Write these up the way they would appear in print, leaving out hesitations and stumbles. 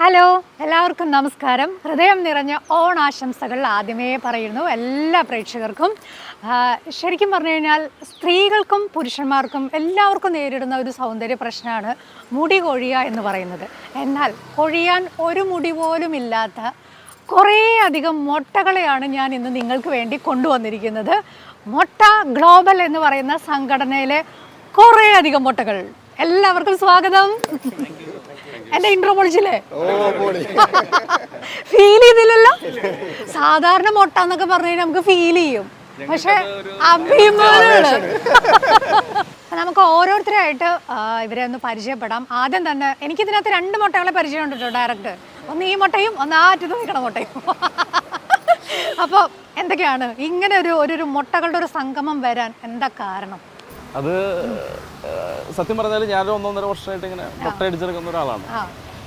Hello, എല്ലാവർക്കും നമസ്കാരം. ഹൃദയം നിറഞ്ഞ ഓണാശംസകൾ ആദ്യമേ പറയുന്നു എല്ലാ പ്രേക്ഷകർക്കും. ശരിക്കും പറഞ്ഞു കഴിഞ്ഞാൽ സ്ത്രീകൾക്കും പുരുഷന്മാർക്കും എല്ലാവർക്കും നേരിടുന്ന ഒരു സൗന്ദര്യ പ്രശ്നമാണ് മുടി കൊഴിയുക എന്ന് പറയുന്നത്. എന്നാൽ കൊഴിയാൻ ഒരു മുടി പോലും ഇല്ലാത്ത കുറേ അധികം മൊട്ടകളെയാണ് ഞാൻ ഇന്ന് നിങ്ങൾക്ക് വേണ്ടി കൊണ്ടുവന്നിരിക്കുന്നത്. മൊട്ട ഗ്ലോബൽ എന്ന് പറയുന്ന സംഘടനയിലെ കുറേ അധികം മൊട്ടകൾ. എല്ലാവർക്കും സ്വാഗതം. എന്റെ ഇൻട്രോ പൊളിച്ചില്ലേ? ഫീൽ ചെയ്തില്ലല്ലോ. സാധാരണ മൊട്ട എന്നൊക്കെ പറഞ്ഞു കഴിഞ്ഞാൽ നമുക്ക് ഫീൽ ചെയ്യും, പക്ഷെ അഭിമാനമാണ്. നമുക്ക് ഓരോരുത്തരായിട്ട് ഇവരെ ഒന്ന് പരിചയപ്പെടാം. ആദ്യം തന്നെ എനിക്കിതിനകത്ത് 2 മൊട്ടകളെ പരിചയമുണ്ട് കേട്ടോ, ഡയറക്റ്റ്. ഒന്ന് ഈ മൊട്ടയും ഒന്ന് ആ അറ്റത്ത് നിൽക്കണ മൊട്ടയും. അപ്പോൾ എന്തൊക്കെയാണ് ഇങ്ങനെ ഒരു മൊട്ടകളുടെ ഒരു സംഗമം വരാൻ എന്താ കാരണം? അത് സത്യം പറഞ്ഞാൽ ഞാൻ 1.5 വർഷമായിട്ട് ഇങ്ങനെ മുട്ട അടിച്ചെടുക്കുന്ന ഒരാളാണ്.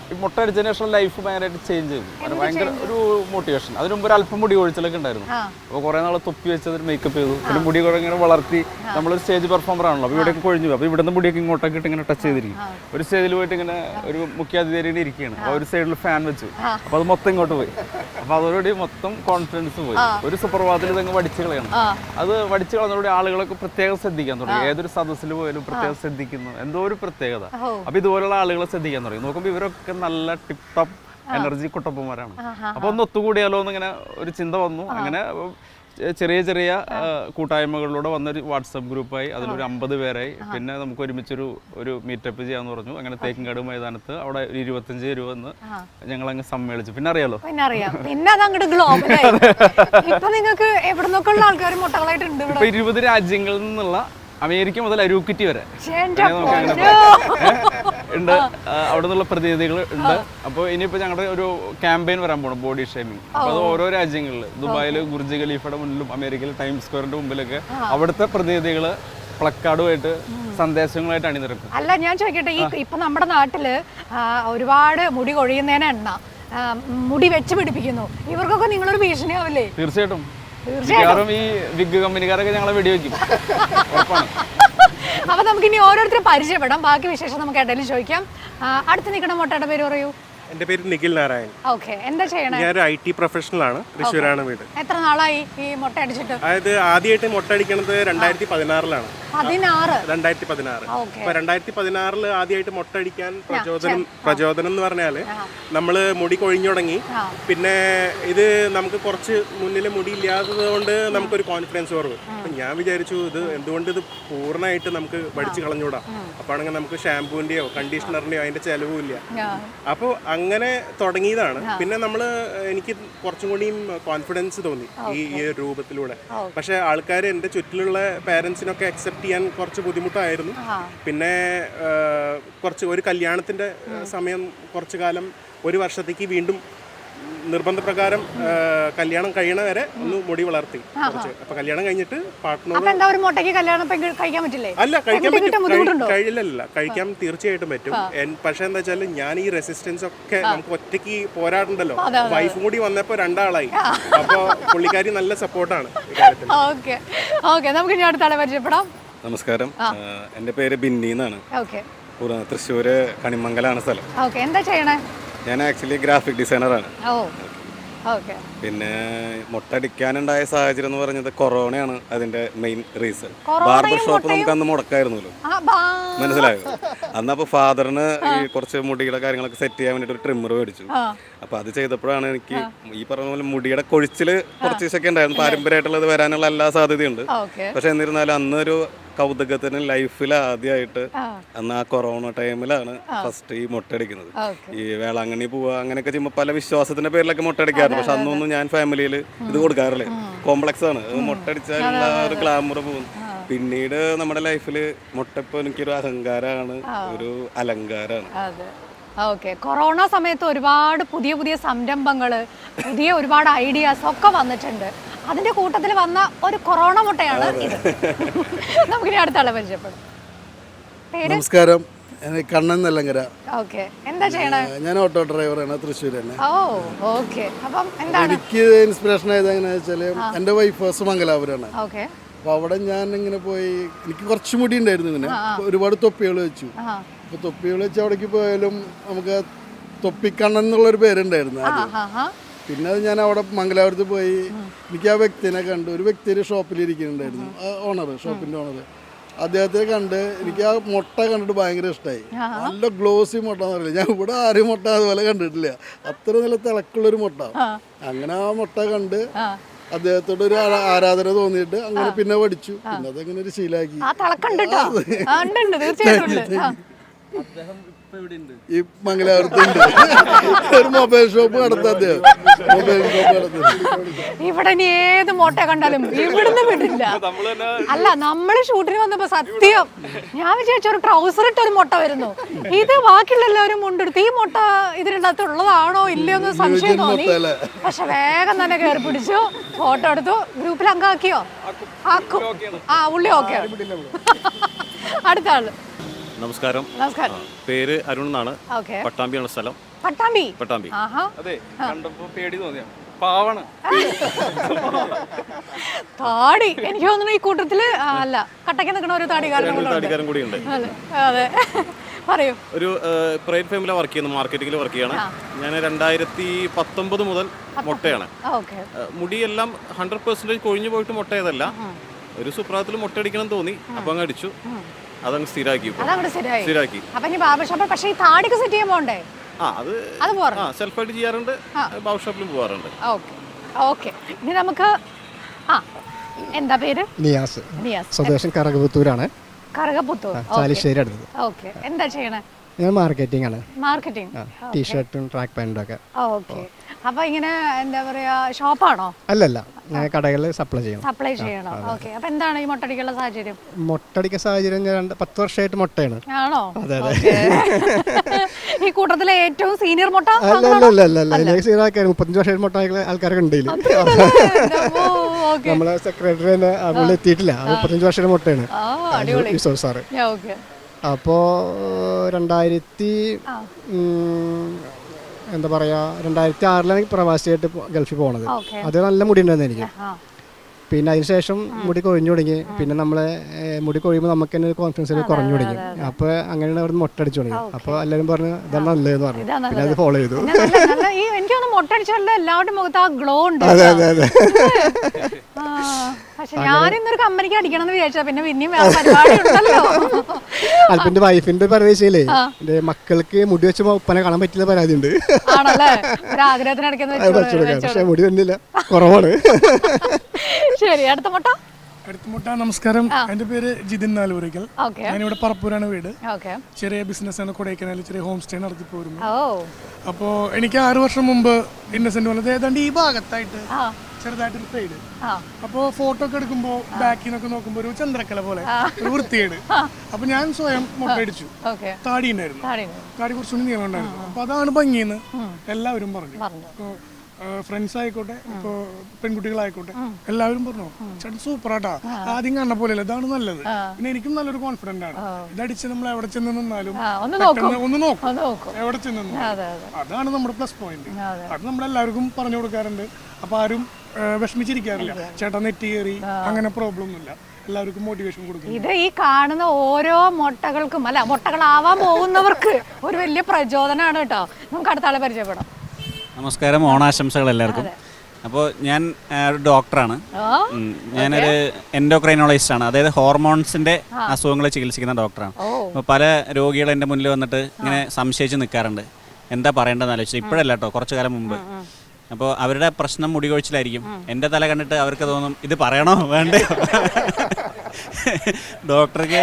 ഈ മുട്ട അടിച്ചതിന് ശേഷം ലൈഫ് ഭയങ്കരമായിട്ട് ചേഞ്ച് ചെയ്തു. ഭയങ്കര ഒരു മോട്ടിവേഷൻ. അതിന് മുമ്പ് ഒരു അല്പം മുടി കൊഴിച്ചിലൊക്കെ ഉണ്ടായിരുന്നു. അപ്പോൾ കുറേ നാൾ തൊപ്പി വെച്ചത് മേക്കപ്പ് ചെയ്തു. പിന്നെ മുടി ഇങ്ങനെ വളർത്തി. നമ്മളൊരു സ്റ്റേജ് പെർഫോമർ ആണല്ലോ. അപ്പോൾ ഇവിടെയൊക്കെ കൊഴിഞ്ഞു. അപ്പോൾ ഇവിടുന്ന് മുടിയൊക്കെ ഇങ്ങോട്ടൊക്കെ ഇട്ട് ഇങ്ങനെ ടച്ച് ചെയ്തിരിക്കും. ഒരു സ്റ്റേജിൽ പോയിട്ട് ഇങ്ങനെ ഒരു മുഖ്യാതിഥിയായിട്ട് ഇരിക്കുകയാണ്. അപ്പോൾ ഒരു സൈഡിൽ ഫാൻ വെച്ചു. അപ്പോൾ അത് മൊത്തം ഇങ്ങോട്ട് പോയി. അപ്പോൾ അതോടുകൂടി മൊത്തം കോൺഫിഡൻസ് പോയി. ഒരു സുപ്രഭാതത്തിൽ ഇതങ്ങ് വടിച്ചു കളയണം. അത് വടിച്ചു കളഞ്ഞതോടെ ആളുകളൊക്കെ പ്രത്യേകം ശ്രദ്ധിക്കാൻ തുടങ്ങി. ഏതൊരു സദസ്സിൽ പോയാലും പ്രത്യേകം ശ്രദ്ധിക്കുന്നു. എന്തോ ഒരു പ്രത്യേകത. അപ്പോൾ ഇതുപോലുള്ള ആളുകളെ ശ്രദ്ധിക്കാൻ തുടങ്ങി. നോക്കുമ്പോൾ ഇവരൊക്കെ നല്ല ടിപ് ടോപ്പ് എനർജി കുട്ടപ്പന്മാരാണ്. അപ്പോൾ ഒന്ന് ഒത്തുകൂടിയാലോ എന്നിങ്ങനെ ഒരു ചിന്ത വന്നു. അങ്ങനെ ചെറിയ ചെറിയ കൂട്ടായ്മകളിലൂടെ വന്നൊരു വാട്സപ്പ് ഗ്രൂപ്പായി. അതിലൊരു 50 പേരായി. പിന്നെ നമുക്ക് ഒരുമിച്ചൊരു മീറ്റപ്പ് ചെയ്യാന്ന് പറഞ്ഞു. അങ്ങനെ തേക്കിൻകാട് മൈതാനത്ത് അവിടെ 25 രൂപ എന്ന് ഞങ്ങളങ്ങ് സമ്മേളിച്ചു. പിന്നെ അറിയാലോ, പിന്നെ അതങ്ങോട്ട് ഗ്ലോബലായി. ഇപ്പൊ നിങ്ങൾക്ക് എവിടെ നിന്നൊക്കെയുള്ള ആൾക്കാർ മുട്ടകളായിട്ടുണ്ട്. 20 രാജ്യങ്ങളിൽ നിന്നുള്ള അമേരിക്ക മുതൽ അരൂക്കുറ്റി വരെ ഉണ്ട്. അവിടെ നിന്നുള്ള പ്രതിനിധികൾ ഉണ്ട്. അപ്പോൾ ഇനിയിപ്പോൾ ഞങ്ങളുടെ ഒരു ക്യാമ്പയിൻ വരാൻ പോകണം, ബോഡി ഷേമിങ്. അപ്പോൾ അത് ഓരോ രാജ്യങ്ങളിൽ, ദുബായിൽ ബുർജ് ഖലീഫയുടെ മുന്നിലും അമേരിക്കയിൽ ടൈം സ്ക്വയറിന്റെ മുമ്പിലൊക്കെ അവിടുത്തെ പ്രതിനിധികൾ പ്ലക്കാർഡുമായിട്ട് സന്ദേശങ്ങളായിട്ട് അണിനിരക്കും. അല്ല, ഞാൻ ചോദിക്കട്ടെ, ഇപ്പൊ നമ്മുടെ നാട്ടില് ഒരുപാട് മുടി കൊഴിയുന്നതിന് എണ്ണ മുടി വെച്ച് പിടിപ്പിക്കുന്നു. ഇവർക്കൊക്കെ നിങ്ങളൊരു ഭീഷണിയാവില്ലേ? തീർച്ചയായിട്ടും. ഈ വിഗ് കമ്പനിക്കാരൊക്കെ ഞങ്ങളെ വെടിവെക്കും. അപ്പൊ നമുക്ക് ഇനി ഓരോരുത്തരും പരിചയപ്പെടാം. ബാക്കി വിശേഷം നമുക്ക് ഇടയിൽ ചോദിക്കാം. അടുത്ത് നിൽക്കുന്ന മൊട്ടയുടെ പേര് പറയൂ. എന്റെ പേര് നിഖിൽ നാരായൺ. ഓക്കെ, എന്താ ചെയ്യണേ? ഞാൻ IT പ്രൊഫഷണൽ ആണ്. തൃശ്ശൂരാണ് വീട്. എത്ര നാളായി ഈ മൊട്ട അടിച്ചിട്ട്? അതായത് ആദ്യമായിട്ട് മൊട്ട അടിക്കണത് 2016 2016. അപ്പൊ 2016 ആദ്യമായിട്ട് മൊട്ട അടിക്കാൻ പ്രചോദനം എന്ന് പറഞ്ഞാല് നമ്മള് മുടി കൊഴിഞ്ഞു തുടങ്ങി. പിന്നെ ഇത് നമുക്ക് കുറച്ച് മുന്നിൽ മുടി ഇല്ലാത്തത് കൊണ്ട് നമുക്കൊരു കോൺഫിഡൻസ് കുറവ്. അപ്പൊ ഞാൻ വിചാരിച്ചു ഇത് എന്തുകൊണ്ട് ഇത് പൂർണ്ണമായിട്ട് നമുക്ക് വടിച്ചു കളഞ്ഞൂടാ. അപ്പൊ ആണെങ്കിൽ നമുക്ക് ഷാമ്പൂവിന്റെയോ കണ്ടീഷണറിന്റെയോ അതിന്റെ ചെലവും ഇല്ല. അപ്പോൾ അങ്ങനെ തുടങ്ങിയതാണ്. പിന്നെ എനിക്ക് കുറച്ചും കൂടിയും കോൺഫിഡൻസ് തോന്നി ഈ രൂപത്തിലൂടെ. പക്ഷെ ആൾക്കാർ എൻ്റെ ചുറ്റിലുള്ള പേരൻസിനൊക്കെ അക്സെപ്റ്റ് ചെയ്യാൻ കുറച്ച് ബുദ്ധിമുട്ടായിരുന്നു. പിന്നെ ഒരു കല്യാണത്തിന്റെ സമയം കുറച്ചു കാലം, 1 വർഷത്തേക്ക് വീണ്ടും നിർബന്ധപ്രകാരം കല്യാണം കഴിയണ വരെ ഒന്ന് മുടി വളർത്തി കുറച്ച്. അപ്പൊ കല്യാണം കഴിഞ്ഞിട്ട് പാർട്ട്ണർ അല്ല കഴിക്കാൻ തീർച്ചയായിട്ടും പറ്റും. പക്ഷെ എന്താ വെച്ചാൽ ഞാൻ ഈ റെസിസ്റ്റൻസ് ഒക്കെ നമുക്ക് ഒറ്റയ്ക്ക് പോരാടുണ്ടല്ലോ. വൈഫും കൂടി വന്നപ്പോ 2 ആളായി. അപ്പൊ പുള്ളിക്കാരി നല്ല സപ്പോർട്ടാണ് ഇക്കാര്യത്തിൽ. നമസ്കാരം, എന്റെ പേര് ബിന്നി എന്നാണ്. തൃശ്ശൂര് കണിമംഗലാണ് സ്ഥലം. എന്താ ചെയ്യണേ? ഞാൻ ആക്ച്വലി ഗ്രാഫിക് ഡിസൈനറാണ്. പിന്നെ മുട്ടടിക്കാനുണ്ടായ സാഹചര്യം എന്ന് പറഞ്ഞത് കൊറോണയാണ് അതിന്റെ മെയിൻ റീസൺ. ബാർബർ ഷോപ്പ് നമുക്ക് അന്ന് മുടക്കായിരുന്നല്ലോ, മനസ്സിലായോ? അന്നപ്പോ ഫാദറിന് ഈ കുറച്ച് മുടിയുടെ കാര്യങ്ങളൊക്കെ സെറ്റ് ചെയ്യാൻ വേണ്ടിട്ട് ഒരു ട്രിമ്മർ മേടിച്ചു. അപ്പൊ അത് ചെയ്തപ്പോഴാണ് എനിക്ക് ഈ പറഞ്ഞ പോലെ മുടിയുടെ കൊഴിച്ചില് കുറച്ച് ദിവസമൊക്കെ ഉണ്ടായിരുന്നു. പാരമ്പര്യമായിട്ടുള്ളത് വരാനുള്ള എല്ലാ സാധ്യതയുണ്ട്. പക്ഷെ എന്നിരുന്നാലും അന്നൊരു കൗതുകത്തിന് ലൈഫിൽ ആദ്യമായിട്ട് അന്ന് ആ കൊറോണ ടൈമിലാണ് ഫസ്റ്റ് ഈ മുട്ടടിക്കുന്നത്. ഈ വേളാങ്കണ്ണി പോവുക അങ്ങനെയൊക്കെ ചെയ്യുമ്പോൾ പല വിശ്വാസത്തിന്റെ പേരിലൊക്കെ മുട്ടടിക്കാറുണ്ട്. പക്ഷെ അന്നൊന്നും ഞാൻ ഫാമിലിയിൽ ഇത് കൊടുക്കാറില്ലേ. കോംപ്ലക്സ് ആണ്, മുട്ടടിച്ചാൽ ഒരു ഗ്ലാമർ പോകും. പിന്നീട് നമ്മുടെ ലൈഫിൽ മുട്ടപ്പോ എനിക്കൊരു അഹങ്കാരമാണ്, ഒരു അലങ്കാരമാണ്. കൊറോണ സമയത്ത് ഒരുപാട് പുതിയ സംരംഭങ്ങൾ, ഒരുപാട് ഐഡിയാസ് ഒക്കെ വന്നിട്ടുണ്ട്. അതിന്റെ കൂട്ടത്തിൽ വന്ന ഒരു കൊറോണ മുട്ടയാണ് ഇത്. നമുക്കിനി അടുത്ത ആളെ പരിചയപ്പെടും. നമസ്കാരം, കണ്ണൻ നെല്ലങ്കര. എന്താ ചെയ്യണേ? ഞാൻ ഓട്ടോ ഡ്രൈവറാണ്, തൃശ്ശൂർ തന്നെ. എനിക്ക് ഇൻസ്പിറേഷൻ ആയത് എങ്ങനെയാ വെച്ചാല് എന്റെ വൈഫ് സുമംഗലാപുരമാണ്. അപ്പൊ അവിടെ ഞാൻ ഇങ്ങനെ പോയി, എനിക്ക് കുറച്ച് മുടി ഉണ്ടായിരുന്നു. ഇങ്ങനെ ഒരുപാട് തൊപ്പികൾ വെച്ചു. അപ്പൊ തൊപ്പികൾ വെച്ച് അവിടേക്ക് പോയാലും നമുക്ക് തൊപ്പിക്കണ്ണൻ എന്നുള്ളൊരു പേരുണ്ടായിരുന്നു ആദ്യം. ആഹാ. പിന്നെ അത് ഞാൻ അവിടെ മംഗലാപുരത്ത് പോയി എനിക്ക് ആ വ്യക്തിനെ കണ്ടു. ഒരു വ്യക്തി ഒരു ഷോപ്പിലിരിക്കുന്നുണ്ടായിരുന്നു, ഓണർ, ഷോപ്പിൻ്റെ ഓണർ. അദ്ദേഹത്തെ കണ്ട് എനിക്ക് ആ മുട്ട കണ്ടിട്ട് ഭയങ്കര ഇഷ്ടമായി. നല്ല ഗ്ലോസി മുട്ട എന്ന് പറയില്ല, ഞാൻ ഇവിടെ ആരും മുട്ട അതുപോലെ കണ്ടിട്ടില്ല, അത്ര നല്ല തിളക്കുള്ളൊരു മുട്ട. അങ്ങനെ ആ മുട്ട കണ്ട് അദ്ദേഹത്തോട് ഒരു ആരാധന തോന്നിയിട്ട് അങ്ങനെ പിന്നെ പഠിച്ചു. പിന്നെ അതങ്ങനെ ഒരു ശീലാക്കി. ഈ മംഗലാപുരത്തുണ്ട് ഒരു മൊബൈൽ ഷോപ്പ് നടത്താം അദ്ദേഹം. മൊബൈൽ ഷോപ്പ് നടത്തുന്നത് ഇവിടെ ഇനി ഏത് മുട്ട കണ്ടാലും ഇവിടുന്ന് വിടില്ല. അല്ല, നമ്മള് ഷൂട്ടിന് വന്നപ്പോ സത്യം ഞാൻ വിചാരിച്ച ഒരു ട്രൗസർ ഇട്ട ഒരു മുട്ട വരുന്നു. ഇത് ബാക്കിയുള്ള എല്ലാവരും മുണ്ടെടുത്ത് ഈ മുട്ട ഇതിനകത്ത് ഉള്ളതാണോ ഇല്ലയോ എന്ന് സംശയം തോന്നി. പക്ഷെ വേഗം തന്നെ കയറി പിടിച്ചു, ഫോട്ടോ എടുത്തു, ഗ്രൂപ്പിൽ അങ്കാക്കിയോ? ആക്കും. ആ, ഉള്ളി ഓക്കെ. അടുത്ത ആള്. നമസ്കാരം. നമസ്കാരം. പേര് അരുൺ എന്നാണ്. പട്ടാമ്പിയാണ് സ്ഥലം. പട്ടാമ്പി. അതെ, കണ്ടപ്പോ പേടി തോന്നിയ പാവാണ്. താടി എനിക്ക് തോന്നുന്നു ഈ കൂട്ടത്തില് അല്ല കട്ടയ്ക്ക് നിൽക്കുന്ന ഒരു താടിക്കാരൻ കൂടിയുണ്ട്. അതെ, പറയൂ. ഒരു പ്രൈവറ്റ് ഫേമിലാണ് വർക്ക് ചെയ്യുന്നത്, മാർക്കറ്റിംഗിൽ വർക്ക് ചെയ്യാണ് ഞാൻ. 2019 മുതൽ മുട്ടയാണ്. മുടിയെല്ലാം 100% കൊഴിഞ്ഞു പോയിട്ട് മുട്ടയതല്ല. ഒരു സുപ്രഭാതത്തിൽ മുട്ട അടിക്കണം തോന്നി, അപ്പൊ അങ്ങ് അടിച്ചു, അതങ്ങ് സ്ഥിരാക്കി. പക്ഷേ ഈ താടിക്ക് സെറ്റ് ചെയ്യാൻ പോണ്ടേ? സെൽഫായിട്ട് ചെയ്യാറുണ്ട്, ബാബർ ഷോപ്പിലും പോകാറുണ്ട്. ഓക്കെ, ഇനി നമുക്ക് എന്താ പേര്? നിയാസ്. സ്വദേശം കറകപുത്തൂരാണ്. ചാലിശ്ശേരി അടുത്തത്. ഓക്കെ, എന്താ ചെയ്യണേ? ഞാൻ മാർക്കറ്റിംഗ് ആണ്. മാർക്കറ്റിംഗ്, ടീഷർട്ടും ട്രാക്ക് പാൻറ്റും ഒക്കെ. ഓക്കെ. അപ്പൊ ഇങ്ങനെ എന്താ പറയാ, ഷോപ്പാണോ? അല്ലല്ല, ഞാൻ കടകളിൽ സപ്ലൈ ചെയ്യണം. ഓക്കെ. അപ്പൊ എന്താണ് ഈ മുട്ടടിക്കുള്ള സാഹചര്യം? മുട്ടടിക്കുന്ന സാഹചര്യം ഞാൻ 10 വർഷമായിട്ട് മുട്ടയാണ്. ആണോ? അതെ അതെ. ഈ കൂട്ടത്തിലെ ഏറ്റവും സീനിയർ മുട്ട? അല്ല, സീനിയർ ആൾക്കാർ 35 വർഷമായിട്ട് മുട്ട ആൾക്കാരൊക്കെ ഉണ്ട്. നമ്മളെ സെക്രട്ടറി തന്നെ അവിടെ എത്തിയിട്ടില്ല, 35 വർഷത്തെ മുട്ടയാണ് സാറ്. അപ്പോൾ 2006 പ്രവാസിയായിട്ട് ഗൾഫിൽ പോണത്. അത് നല്ല മുടി ഉണ്ടായിരുന്നു എനിക്ക്. പിന്നെ അതിനുശേഷം മുടി കൊഴിഞ്ഞു തുടങ്ങി. പിന്നെ നമ്മളെ മുടി കൊഴിയുമ്പോൾ നമുക്ക് തന്നെ ഒരു കോൺഫിഡൻസ് കുറഞ്ഞു തുടങ്ങി. അപ്പോൾ അങ്ങനെയാണ് അവിടെ മുട്ട അടിച്ചു തുടങ്ങി. അപ്പോൾ എല്ലാവരും പറഞ്ഞു ഇതാണ് നല്ലതെന്ന് പറഞ്ഞു. പിന്നെ അത് ഫോളോ ചെയ്തു. എനിക്കൊന്ന് മുട്ടടിച്ചാൽ എല്ലാവരുടെ മുഖത്ത് ആ ഗ്ലോ ഉണ്ട്. അതെ അതെ അതെ. പക്ഷെ ഞാനിന്നൊരു കമ്പനിക്ക് അടിക്കണം എന്ന് വിചാരിച്ചാ പിന്നെ പിന്നെയും വേറെ പരിപാടി ഉണ്ടല്ലോ. എന്റെ വൈഫിന്റെ പരാതിയില്ലേ, എന്റെ മക്കൾക്ക് മുടി വെച്ച് ഉപ്പനെ കാണാൻ പറ്റില്ല പരാതി ഉണ്ട്. പക്ഷെ മുടി വന്നില്ല, കുറവാണ്. ശരി, അടുത്ത മുട്ട. നമസ്കാരം, എന്റെ പേര് ജിതിൻ നാലൂരിക്കൽ. ഞാനിവിടെ പറപ്പൂരാണ് വീട്. ചെറിയ ബിസിനസ്സാണ്, കൊടൈക്കനാലിൽ ചെറിയ ഹോം സ്റ്റേ നടത്തി പോരുന്നു. അപ്പോൾ എനിക്ക് 6 വർഷം മുമ്പ് ഇന്നസെന്റ് വന്നത് ഏതാണ്ട് ഈ ഭാഗത്തായിട്ട് ചെറുതായിട്ടൊരു പെയ്ഡ്. അപ്പോൾ ഫോട്ടോ ഒക്കെ എടുക്കുമ്പോൾ ബാക്കിൽ നിന്നൊക്കെ നോക്കുമ്പോൾ ഒരു ചന്ദ്രക്കല പോലെ ഒരു വൃത്തിയേട്. അപ്പൊ ഞാൻ സ്വയം മുട്ടയടിച്ചു. താടി ഉണ്ടായിരുന്നു, താടി കുറച്ചുകൂടി നീളം ഉണ്ടായിരുന്നു. അപ്പൊ അതാണ് ഭംഗിയെന്ന് എല്ലാവരും പറഞ്ഞു. ഇപ്പോൾ ഫ്രണ്ട്സ് ആയിക്കോട്ടെ, ഇപ്പോൾ പെൺകുട്ടികളായിക്കോട്ടെ, എല്ലാവരും പറഞ്ഞു ചേട്ടൻ സൂപ്പറാട്ടാ, ആദ്യം കണ്ട പോലെ ഇതാണ് നല്ലത്. പിന്നെ എനിക്കും നല്ലൊരു കോൺഫിഡന്റ് ആണ്. ഇതടിച്ച് നമ്മൾ എവിടെ ചെന്ന് നിന്നാലും ഒന്ന് നോക്കും, എവിടെ ചെന്ന്. അതാണ് നമ്മുടെ പ്ലസ് പോയിന്റ്. അത് നമ്മളെല്ലാവർക്കും പറഞ്ഞു കൊടുക്കാറുണ്ട്. അപ്പൊ ആരും വിഷമിച്ചിരിക്കാറില്ല, ചേട്ടാ നെറ്റ് കയറി, അങ്ങനെ പ്രോബ്ലം ഒന്നുമില്ല. എല്ലാവർക്കും മോട്ടിവേഷൻ കൊടുക്കും. ഇത് ഈ കാണുന്ന ഓരോ മുട്ടകൾക്കും അല്ല മുട്ടകളാവാൻ പോകുന്നവർക്ക് ഒരു വലിയ പ്രചോദനമാണ് കേട്ടോ. നമുക്ക് അടുത്ത ആളെ പരിചയപ്പെടാം. നമസ്കാരം, ഓണാശംസകൾ എല്ലാവർക്കും. അപ്പോൾ ഞാൻ ഒരു ഡോക്ടറാണ്. ഞാനൊരു എൻഡോക്രൈനോളജിസ്റ്റാണ്, അതായത് ഹോർമോൺസിൻ്റെ അസുഖങ്ങളെ ചികിത്സിക്കുന്ന ഡോക്ടറാണ്. അപ്പോൾ പല രോഗികൾ എൻ്റെ മുന്നിൽ വന്നിട്ട് ഇങ്ങനെ സംശയിച്ച് നിൽക്കാറുണ്ട്, എന്താ പറയേണ്ടതെന്ന് ആലോചിച്ചു. ഇപ്പോഴല്ല കേട്ടോ, കുറച്ചു കാലം മുമ്പ്. അപ്പോൾ അവരുടെ പ്രശ്നം മുടി കൊഴിച്ചിലായിരിക്കും. എൻ്റെ തല കണ്ടിട്ട് അവർക്ക് തോന്നും ഇത് പറയണോ വേണ്ടയോ. ഡോക്ടർക്ക്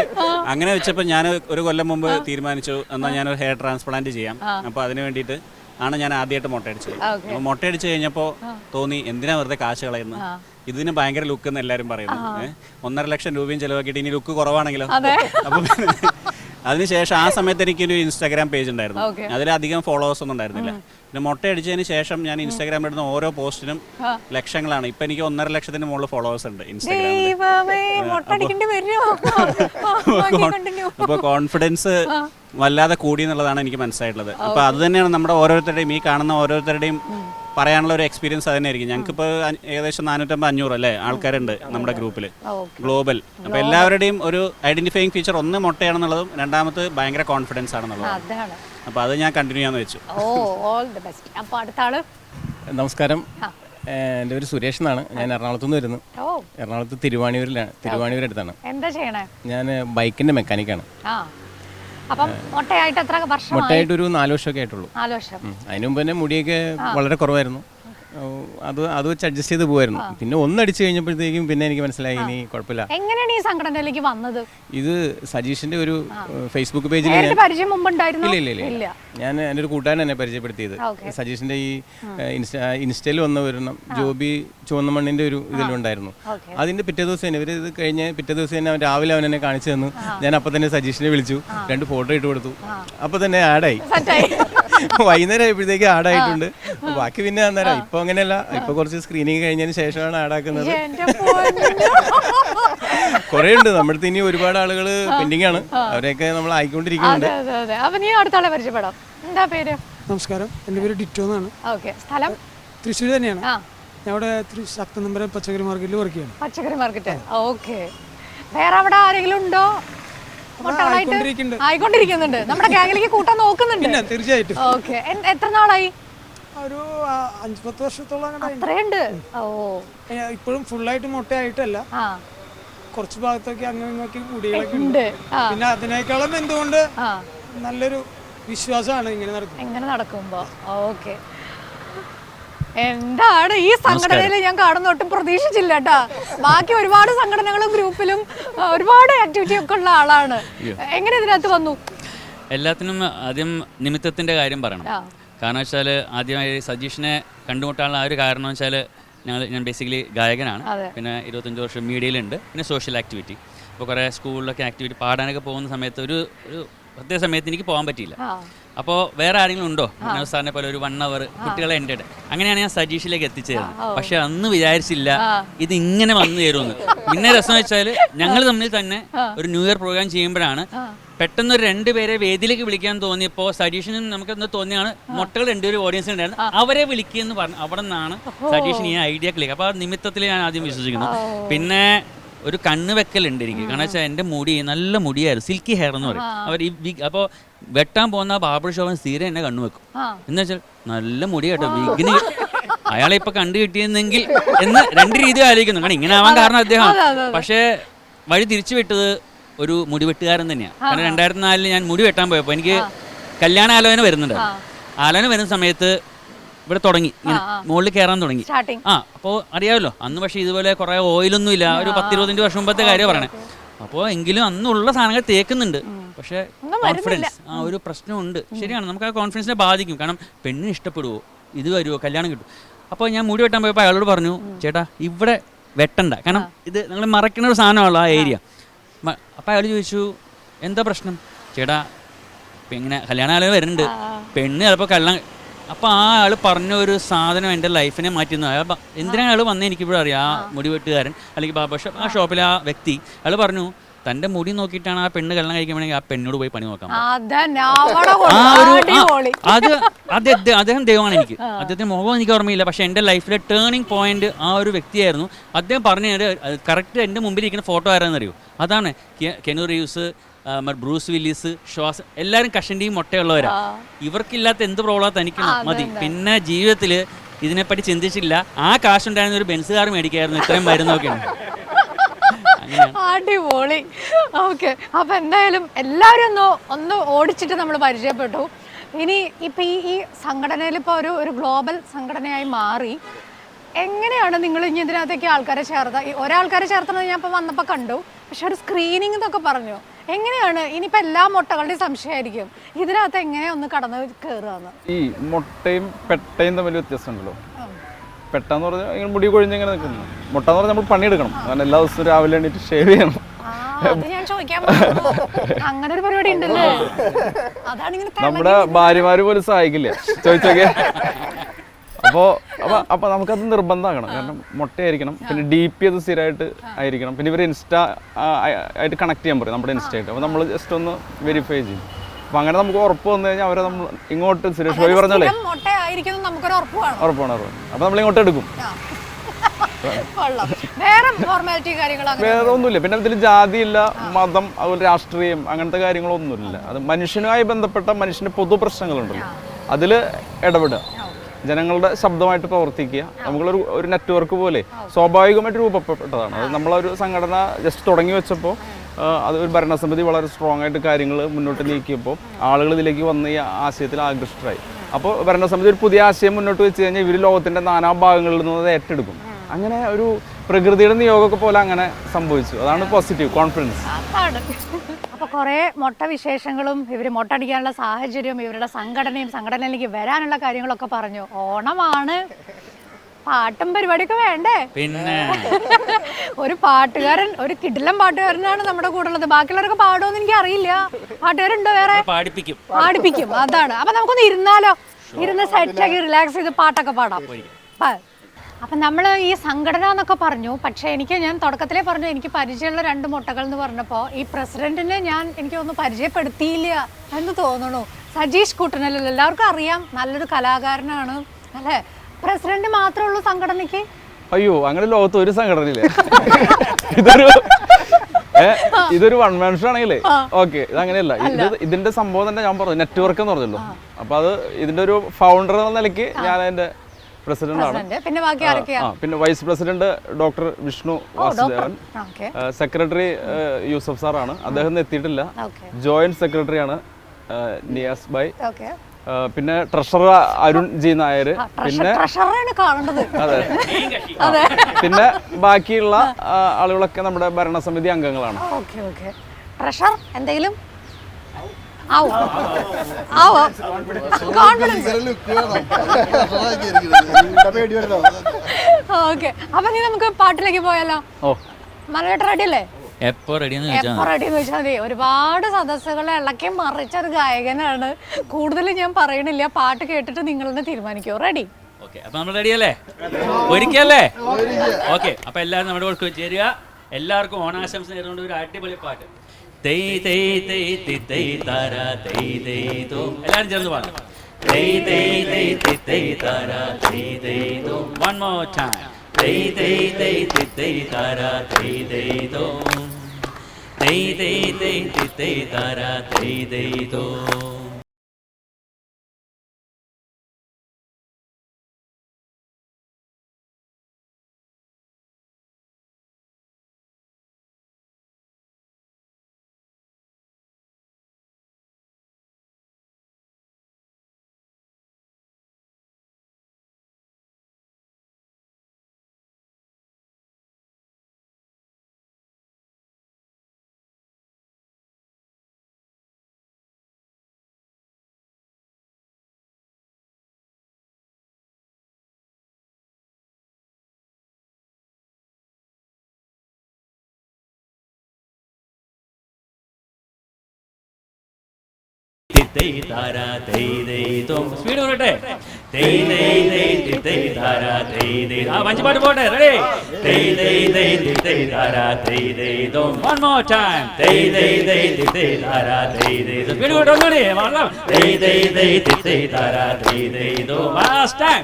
അങ്ങനെ വെച്ചപ്പോൾ ഞാൻ ഒരു കൊല്ലം മുമ്പ് തീരുമാനിച്ചു, എന്നാൽ ഞാനൊരു ഹെയർ ട്രാൻസ്പ്ലാന്റ് ചെയ്യാം. അപ്പോൾ അതിന് വേണ്ടിയിട്ട് ആണ് ഞാൻ ആദ്യമായിട്ട് മുട്ടയടിച്ചത്. അപ്പോൾ മുട്ടയടിച്ച് കഴിഞ്ഞപ്പോൾ തോന്നി എന്തിനാ വെറുതെ കാശ് കളയുന്നത്, ഇതിന് ഭയങ്കര ലുക്ക് എന്ന് എല്ലാവരും പറയുന്നു. 1.5 ലക്ഷം രൂപയും ചിലവാക്കിയിട്ട് ഇനി ലുക്ക് കുറവാണെങ്കിലോ. അപ്പം അതിനുശേഷം ആ സമയത്ത് എനിക്കൊരു ഇൻസ്റ്റാഗ്രാം പേജ് ഉണ്ടായിരുന്നു, അതിലധികം ഫോളോവേഴ്സ് ഒന്നും ഉണ്ടായിരുന്നില്ല. പിന്നെ മുട്ടയടിച്ചതിന് ശേഷം ഞാൻ ഇൻസ്റ്റാഗ്രാമിൽ ഇടുന്ന ഓരോ പോസ്റ്റിനും ലക്ഷങ്ങളാണ്. ഇപ്പൊ എനിക്ക് 1.5 ലക്ഷത്തിന് മുകളിൽ ഫോളോവേഴ്സ് ഉണ്ട് ഇൻസ്റ്റാഗ്രാമിൽ. അപ്പോൾ കോൺഫിഡൻസ് വല്ലാതെ കൂടി എന്നുള്ളതാണ് എനിക്ക് മനസ്സിലായിട്ടുള്ളത്. അപ്പോൾ അത് തന്നെയാണ് നമ്മുടെ ഓരോരുത്തരുടെയും, ഈ കാണുന്ന ഓരോരുത്തരുടെയും പറയാനുള്ള ഒരു എക്സ്പീരിയൻസ് അത് തന്നെയായിരിക്കും. ഞങ്ങൾക്കിപ്പോൾ ഏകദേശം 450-500 അല്ലേ ആൾക്കാരുണ്ട് നമ്മുടെ ഗ്രൂപ്പിൽ, ഗ്ലോബൽ. അപ്പോൾ എല്ലാവരുടെയും ഒരു ഐഡന്റിഫയിങ് ഫീച്ചർ ഒന്ന് മുട്ടയാണെന്നുള്ളതും രണ്ടാമത് ഭയങ്കര കോൺഫിഡൻസ് ആണെന്നുള്ളതും. അപ്പോൾ അത് ഞാൻ കണ്ടിന്യൂ ചെയ്യാന്ന് വെച്ചു. All the best. അപ്പോൾ അടുത്ത ആള്. നമസ്കാരം, എൻ്റെ പേര് സുരേഷ് എന്നാണ്. ഞാൻ എറണാകുളത്ത് നിന്ന് വരുന്നു. എറണാകുളത്ത് തിരുവാണിയൂർ അടുത്താണ്. എന്താ ചെയ്യണേ? ഞാൻ ബൈക്കിൻ്റെ മെക്കാനിക്കാണ്. അപ്പം മൊട്ടയായിട്ട് എത്ര വർഷം? മൊട്ടയായിട്ട് ഒരു 4 വർഷമൊക്കെ ആയിട്ടുള്ളൂ. 4 വർഷം. അതിന് മുമ്പ് തന്നെ മുടിയൊക്കെ വളരെ കുറവായിരുന്നു. അത് വെച്ച് അഡ്ജസ്റ്റ് ചെയ്ത് പോകുമായിരുന്നു. പിന്നെ ഒന്നടിച്ചു കഴിഞ്ഞപ്പോഴത്തേക്കും പിന്നെ എനിക്ക് മനസ്സിലായി ഇനി കുഴപ്പമില്ല. എങ്ങനെയാണ് ഈ സംഘടനയിലേക്ക് വന്നത്? ഇത് സജീഷിന്റെ ഒരു ഫേസ്ബുക്ക് പേജിൽ ഇല്ല, ഞാൻ എൻ്റെ ഒരു കൂട്ടുകാരൻ എന്നെ പരിചയപ്പെടുത്തിയത്. സജീഷിന്റെ ഈ ഇൻസ്റ്റയിൽ വന്ന ഒരെണ്ണം ജോബി ചുവന്നമണ്ണിന്റെ ഒരു ഇതിലുണ്ടായിരുന്നു. അതിന്റെ പിറ്റേ ദിവസം തന്നെ ഇവർ ഇത് കഴിഞ്ഞ് പിറ്റേ ദിവസം തന്നെ രാവിലെ അവൻ എന്നെ കാണിച്ചു തന്നു. ഞാൻ അപ്പം തന്നെ സജീഷിനെ വിളിച്ചു, 2 ഫോട്ടോ ഇട്ട് കൊടുത്തു. അപ്പം തന്നെ ആഡായി. വൈകുന്നേരം ആയപ്പോഴത്തേക്ക് ആഡായിട്ടുണ്ട്. ബാക്കി പിന്നെ അന്നേരം ഇപ്പൊ അങ്ങനെയല്ല, ഇപ്പൊ കുറച്ച് സ്ക്രീനിങ് കഴിഞ്ഞതിന് ശേഷമാണ് ആഡാക്കുന്നത്. കുറെ ഉണ്ട് നമ്മുടെ അടുത്ത്, ഇനി ഒരുപാട് ആളുകൾ പെൻഡിങ് ആണ്, അവരെയൊക്കെ നമ്മൾ ആയിക്കൊണ്ടിരിക്കുന്നുണ്ട്. നമസ്കാരം, എൻ്റെ പേര് ഡിറ്റോ എന്നാണ്. സ്ഥലം തൃശ്ശൂർ തന്നെയാണ്. ഞാൻ ഇവിടെ ശക്തനമ്പരം പച്ചക്കറി മാർക്കറ്റിൽ വർക്ക് ചെയ്യണം. പച്ചക്കറി മാർക്കറ്റ്. ഓക്കെ. വേറെ അവിടെ ആരെങ്കിലും ഉണ്ടോ? ആയിക്കൊണ്ടിരിക്കുന്നുണ്ട്. നമ്മുടെ ഗാങ്ങിലേക്ക് കൂട്ടാൻ നോക്കുന്നുണ്ട്. തീർച്ചയായിട്ടും. ഓക്കെ. എത്ര നാളായി? ഒരു 5-10 വർഷത്തോളം. അത്രയുണ്ട്. ഇപ്പോഴും ഫുള്ളായിട്ട് മുട്ടയായിട്ടല്ല, കുറച്ച് ഭാഗത്തൊക്കെ അങ്ങനെ മുടികളൊക്കെ ഉണ്ട്. പിന്നെ അതിനേക്കാളും എന്തുകൊണ്ട് നല്ലൊരു വിശ്വാസമാണ് ഇങ്ങനെ നടക്കുമ്പോ. ഓക്കെ. എന്താണ് ഈ സംഘടനയിൽ ഞാൻ കാണുന്ന ഒട്ടും പ്രതീക്ഷിച്ചില്ല കേട്ടാ. ബാക്കി ഒരുപാട് സംഘടനകളും ഗ്രൂപ്പിലും ഒരുപാട് ആക്ടിവിറ്റി ഒക്കെ ഉള്ള ആളാണ്. എങ്ങനെ ഇതിനകത്ത് വന്നു? എല്ലാത്തിനും ആദ്യം നിമിത്തത്തിന്റെ കാര്യം പറയണം. കാരണം വെച്ചാൽ ആദ്യമായി സജീഷിനെ കണ്ടുമുട്ടാനുള്ള ആ ഒരു കാരണം വെച്ചാൽ ഞാൻ ബേസിക്കലി ഗായകനാണ്. പിന്നെ 25 വർഷം മീഡിയയിലുണ്ട്. പിന്നെ സോഷ്യൽ ആക്ടിവിറ്റി, ഇപ്പോൾ കുറേ സ്കൂളിലൊക്കെ ആക്ടിവിറ്റി പാടാനൊക്കെ പോകുന്ന സമയത്ത് ഒരു പ്രത്യേക സമയത്ത് എനിക്ക് പോകാൻ പറ്റിയില്ല. അപ്പോൾ വേറെ ആരെങ്കിലും ഉണ്ടോ സാറിനെ പോലെ ഒരു 1 hour കുട്ടികളെ എൻ്റെ അങ്ങനെയാണ് ഞാൻ സജീഷിലേക്ക് എത്തിച്ചേരുന്നത്. പക്ഷെ അന്ന് വിചാരിച്ചില്ല ഇത് ഇങ്ങനെ വന്നു ചേരുമെന്ന്. പിന്നെ രസം വെച്ചാൽ ഞങ്ങൾ തമ്മിൽ തന്നെ ഒരു ന്യൂ ഇയർ പ്രോഗ്രാം ചെയ്യുമ്പോഴാണ് പെട്ടെന്ന് ഒരു 2 പേരെ വേദിയിലേക്ക് വിളിക്കാൻ തോന്നിയപ്പോൾ സജീഷിനും നമുക്ക് എന്താ തോന്നിയാണ് മുട്ടകൾ 2 പേര് ഓഡിയൻസിൽ ഉണ്ടായിരുന്നു, അവരെ വിളിക്കുമെന്ന് പറഞ്ഞു. അവിടെ നിന്നാണ് സജീഷിന് ഈ ഐഡിയ ക്ലിക്ക്. അപ്പോൾ ആ നിമിത്തത്തിൽ ഞാൻ ആദ്യം വിശ്വസിക്കുന്നു. പിന്നെ ഒരു കണ്ണ് വെക്കലുണ്ട് എനിക്ക്. കാരണം വെച്ചാൽ എൻ്റെ മുടി നല്ല മുടിയായിരുന്നു, സിൽക്കി ഹെയർ എന്ന് പറയും അവർ. അപ്പോൾ വെട്ടാൻ പോകുന്ന ബാർബർ ഷോപ്പിന് സ്ഥിരം എന്നെ കണ്ണു വെക്കും. എന്ന് വെച്ചാൽ നല്ല മുടി കേട്ടോ, വിഗിന് അയാളെ ഇപ്പൊ കണ്ടു കിട്ടിയെന്നെങ്കിൽ എന്ന് 2 രീതി ആലോചിക്കുന്നു. കാരണം ഇങ്ങനെ ആവാൻ കാരണം അദ്ദേഹമാണ്. പക്ഷേ വഴി തിരിച്ചു വിട്ടത് ഒരു മുടിവെട്ടുകാരൻ തന്നെയാണ്. കാരണം 2004 ഞാൻ മുടി വെട്ടാൻ പോയപ്പോൾ എനിക്ക് കല്യാണ ആലോചന വരുന്നുണ്ട്. ആലോചന വരുന്ന സമയത്ത് ഇവിടെ തുടങ്ങി, ഇങ്ങനെ മുകളിൽ കയറാൻ തുടങ്ങി. അപ്പോൾ അറിയാമല്ലോ അന്ന്. പക്ഷേ ഇതുപോലെ കുറേ ഓയിലൊന്നും ഇല്ല, ഒരു 10-20 വർഷം മുമ്പത്തെ കാര്യം പറയണേ. അപ്പോൾ എങ്കിലും അന്നുള്ള സാധനങ്ങൾ തേക്കുന്നുണ്ട്. പക്ഷേ കോൺഫിഡൻസ് ഒരു പ്രശ്നമുണ്ട്. ശരിയാണ്, നമുക്ക് ആ കോൺഫിഡൻസിനെ ബാധിക്കും. കാരണം പെണ്ണിന് ഇഷ്ടപ്പെടുവോ, ഇത് വരുമോ, കല്യാണം കിട്ടും. അപ്പോൾ ഞാൻ മുടി വെട്ടാൻ പോയപ്പോൾ അയാളോട് പറഞ്ഞു, ചേട്ടാ ഇവിടെ വെട്ടണ്ട, കാരണം ഇത് നിങ്ങൾ മറയ്ക്കുന്ന ഒരു സാധനമാണല്ലോ ആ ഏരിയ. അപ്പോൾ അയാൾ ചോദിച്ചു എന്താ പ്രശ്നം ചേട്ടാ, ഇപ്പം ഇങ്ങനെ കല്യാണാലോചന വരുന്നുണ്ട്, പെണ്ണ് ചിലപ്പോൾ കല്യാണം. അപ്പോൾ ആ ആൾ പറഞ്ഞ ഒരു സാധനം എൻ്റെ ലൈഫിനെ മാറ്റുന്നു. എന്തിനാണ് അയാൾ വന്നേ എനിക്കിപ്പോഴും അറിയാം. ആ മുടിവെട്ടുകാരൻ അല്ലെങ്കിൽ ബാബർ ഷോപ്പ്, ആ ഷോപ്പിലെ ആ വ്യക്തി അയാൾ പറഞ്ഞു തൻ്റെ മുടി നോക്കിയിട്ടാണ് ആ പെണ്ണ് കല്യാണം കഴിക്കുമ്പോഴെങ്കിൽ ആ പെണ്ണോട് പോയി പണി നോക്കാം. അദ്ദേഹം ദൈവമാണ് എനിക്ക്. അദ്ദേഹത്തിന് മുഖം എനിക്ക് ഓർമ്മയില്ല, പക്ഷേ എൻ്റെ ലൈഫിലെ ടേണിംഗ് പോയിന്റ് ആ ഒരു വ്യക്തിയായിരുന്നു. അദ്ദേഹം പറഞ്ഞു കറക്റ്റ് എൻ്റെ മുമ്പിൽ ഇരിക്കുന്ന ഫോട്ടോ ആരാന്നറിയോ, അതാണ് കെനു റീവ്സ്, ബ്രൂസ് വില്ലിസ്, ശ്വാസ്, എല്ലാവരും കഷണ്ടിയും മുട്ടയുള്ളവരാ. ഇവർക്കില്ലാത്ത എന്ത് പ്രോബ്ലം തനിക്ക് മതി. പിന്നെ ജീവിതത്തിൽ ഇതിനെപ്പറ്റി ചിന്തിച്ചില്ല. ആ കാശുണ്ടായിരുന്ന ഒരു ബെൻസ് കാർ മേടിക്കായിരുന്നു, ഇത്രയും മരുന്നൊക്കെയാണ്. അടിപൊളി. ഓക്കെ. അപ്പൊ എന്തായാലും എല്ലാവരും ഒന്ന് ഓടിച്ചിട്ട് നമ്മൾ പരിചയപ്പെട്ടു. ഇനി ഇപ്പൊ ഈ സംഘടനയിൽ ഇപ്പൊ ഒരു ഗ്ലോബൽ സംഘടനയായി മാറി. എങ്ങനെയാണ് നിങ്ങൾ ഇനി ഇതിനകത്തേക്ക് ആൾക്കാരെ ചേർത്ത? ഒരാൾക്കാരെ ചേർത്തത് ഞാൻ ഇപ്പൊ വന്നപ്പോ കണ്ടു, പക്ഷെ ഒരു സ്ക്രീനിങ് എന്നൊക്കെ പറഞ്ഞു. എങ്ങനെയാണ് ഇനിയിപ്പോ എല്ലാ മുട്ടകളുടെയും സംശയമായിരിക്കും, ഇതിനകത്ത് എങ്ങനെയാ ഒന്ന് കടന്ന് കയറുകയെന്ന്? ഈ മുട്ടയും പെട്ടയും തമ്മിൽ വ്യത്യാസമുണ്ടല്ലോ. പെട്ടെന്ന് പറഞ്ഞാൽ ഇങ്ങനെ മുടി കൊഴിഞ്ഞിങ്ങനെ നിൽക്കുന്നു. മുട്ട എന്ന് പറഞ്ഞാൽ നമ്മൾ പണിയെടുക്കണം. കാരണം എല്ലാ ദിവസവും രാവിലെ എണീറ്റ് ഷേവ് ചെയ്യണം. അങ്ങനെ ഒരു പരിപാടി ഉണ്ടല്ലേ? നമ്മുടെ ഭാര്യമാര് പോലും സഹായിക്കില്ല, ചോദിച്ചോക്കെ. അപ്പോൾ നമുക്കത് നിർബന്ധമാക്കണം. കാരണം മുട്ടയായിരിക്കണം, പിന്നെ DP അത് സ്ഥിരമായിട്ട് ആയിരിക്കണം. പിന്നെ ഇവർ ഇൻസ്റ്റാ ആയിട്ട് കണക്ട് ചെയ്യാൻ പറയും, നമ്മുടെ ഇൻസ്റ്റ ആയിട്ട്. അപ്പോൾ നമ്മൾ ജസ്റ്റ് ഒന്ന് വെരിഫൈ ചെയ്യും. അപ്പം അങ്ങനെ നമുക്ക് ഉറപ്പ് വന്നു കഴിഞ്ഞാൽ അവരെ നമ്മൾ ഇങ്ങോട്ട് സുരേഷ് ഭായി പറഞ്ഞല്ലേ ഉറപ്പാണ്. അപ്പോൾ നമ്മൾ ഇങ്ങോട്ട് എടുക്കും. വേറെ ഒന്നുമില്ല. പിന്നെ ഇതിൽ ജാതിയില്ല, മതം, അതുപോലെ രാഷ്ട്രീയം, അങ്ങനത്തെ കാര്യങ്ങളൊന്നുമില്ല. അത് മനുഷ്യനുമായി ബന്ധപ്പെട്ട മനുഷ്യന്റെ പൊതു പ്രശ്നങ്ങളുണ്ടല്ലോ, അതിൽ ഇടപെടുക, ജനങ്ങളുടെ ശബ്ദമായിട്ട് പ്രവർത്തിക്കുക. നമുക്കൊരു നെറ്റ്വർക്ക് പോലെ സ്വാഭാവികമായിട്ട് രൂപപ്പെട്ടതാണ്. അത് നമ്മളൊരു സംഘടന ജസ്റ്റ് തുടങ്ങി വെച്ചപ്പോൾ അത് ഒരു ഭരണസമിതി വളരെ സ്ട്രോങ് ആയിട്ട് കാര്യങ്ങൾ മുന്നോട്ട് നീക്കിയപ്പോൾ ആളുകൾ ഇതിലേക്ക് വന്ന് ഈ ആശയത്തിൽ ആകൃഷ്ടരായി. അപ്പോൾ ഭരണസമിതി ഒരു പുതിയ ആശയം മുന്നോട്ട് വെച്ച് കഴിഞ്ഞാൽ ഇവർ ലോകത്തിൻ്റെ നാനാഭാഗങ്ങളിൽ നിന്ന് അത് ഏറ്റെടുക്കും. അങ്ങനെ ഒരു പ്രകൃതിയുടെ നിയോഗമൊക്കെ പോലെ അങ്ങനെ സംഭവിച്ചു. അതാണ് പോസിറ്റീവ് കോൺഫിഡൻസ്. അപ്പോൾ കുറേ മുട്ട വിശേഷങ്ങളും ഇവർ മുട്ടടിക്കാനുള്ള സാഹചര്യവും ഇവരുടെ സംഘടനയിലേക്ക് വരാനുള്ള കാര്യങ്ങളൊക്കെ പറഞ്ഞു. ഓണമാണ്, പാട്ടും പരിപാടിയൊക്കെ വേണ്ടേ? പിന്നെ ഒരു പാട്ടുകാരൻ, ഒരു കിടിലൻ പാട്ടുകാരനാണ് നമ്മുടെ കൂടെ ഉള്ളത്. ബാക്കിയുള്ളവരൊക്കെ പാടുമെന്ന് എനിക്ക് അറിയില്ല. പാട്ടുകാരുണ്ടോ വേറെ? പാടിപ്പിക്കും. അതാണ്. അപ്പൊ നമുക്കൊന്ന് ഇരുന്നാലോ, ഇരുന്ന് സെറ്റാക്കി റിലാക്സ് ചെയ്ത് പാട്ടൊക്കെ പാടാം. അപ്പം നമ്മൾ ഈ സംഘടന എന്നൊക്കെ പറഞ്ഞു. പക്ഷേ ഞാൻ തുടക്കത്തിലേ പറഞ്ഞു എനിക്ക് പരിചയമുള്ള 2 മുട്ടകൾ എന്ന് പറഞ്ഞപ്പോൾ ഈ പ്രസിഡന്റിനെ എനിക്കൊന്നും പരിചയപ്പെടുത്തിയില്ല എന്ന് തോന്നുന്നു. സജീഷ് കുട്ടനല്ലല്ലോ, എല്ലാവർക്കും അറിയാം, നല്ലൊരു കലാകാരനാണ് അല്ലേ? പ്രസിഡന്റ് മാത്രമേ ഉള്ളൂ സംഘടനയ്ക്ക്? അയ്യോ, അങ്ങനെ ലോകത്ത് ഒരു സംഘടനയില്ലേ. ഇതൊരു വൺ മാൻ ഷോ ആണെങ്കിലേ ഓക്കെ, ഇതങ്ങനെയല്ല. ഇതിന്റെ സംഭവം തന്നെ ഞാൻ പറഞ്ഞു, നെറ്റ്വർക്ക് എന്ന് പറഞ്ഞല്ലോ. അപ്പൊ അത് ഇതിന്റെ ഒരു ഫൗണ്ടർ എന്ന നിലയ്ക്ക് ഞാൻ അതിന്റെ പ്രസിഡന്റ് ആണ്. പിന്നെ vice president doctor Vishnu Vasudevan, secretary Yusuf സാറാണ്, അദ്ദേഹം എത്തിയിട്ടില്ല. ജോയിന്റ് സെക്രട്ടറിയാണ് നിയാസ് ബൈ, പിന്നെ ട്രഷറർ അരുൺ ജി നായർ, പിന്നെ അതെ, പിന്നെ ബാക്കിയുള്ള ആളുകളൊക്കെ നമ്മുടെ ഭരണസമിതി അംഗങ്ങളാണ്. എന്തെങ്കിലും അപ്പൊ നീ നമുക്ക് പാട്ടിലേക്ക് പോയാലോ? മലയാളം റെഡി അല്ലേ? എപ്പോ റെഡിയെന്ന് വെച്ചാൽ മതി. ഒരുപാട് സദസ്സുകളെ ഇളക്കി മറിച്ച ഒരു ഗായകനാണ്. കൂടുതൽ ഞാൻ പറയണില്ല, പാട്ട് കേട്ടിട്ട് നിങ്ങൾ തന്നെ തീരുമാനിക്കോ. റെഡി? ഓക്കെ, അപ്പൊ നമ്മൾ റെഡിയല്ലേ? ഒരിക്കല്ലേ? ഓക്കെ, അപ്പൊ എല്ലാവരും നമ്മുടെ കൂടെ ചേരുക. എല്ലാവർക്കും ഓണാശംസ നേർന്നുകൊണ്ട് ഒരു അടിപൊളി പാട്ട്. എല്ലാരും ചേർന്ന് പാടും. One more time. സ്പീഡ് പറയട്ടെ. വഞ്ചിപ്പാട്ട് പോട്ടെ. Ready? One more time. Speed പോട്ടെ. ഒന്നുകൂടി last time.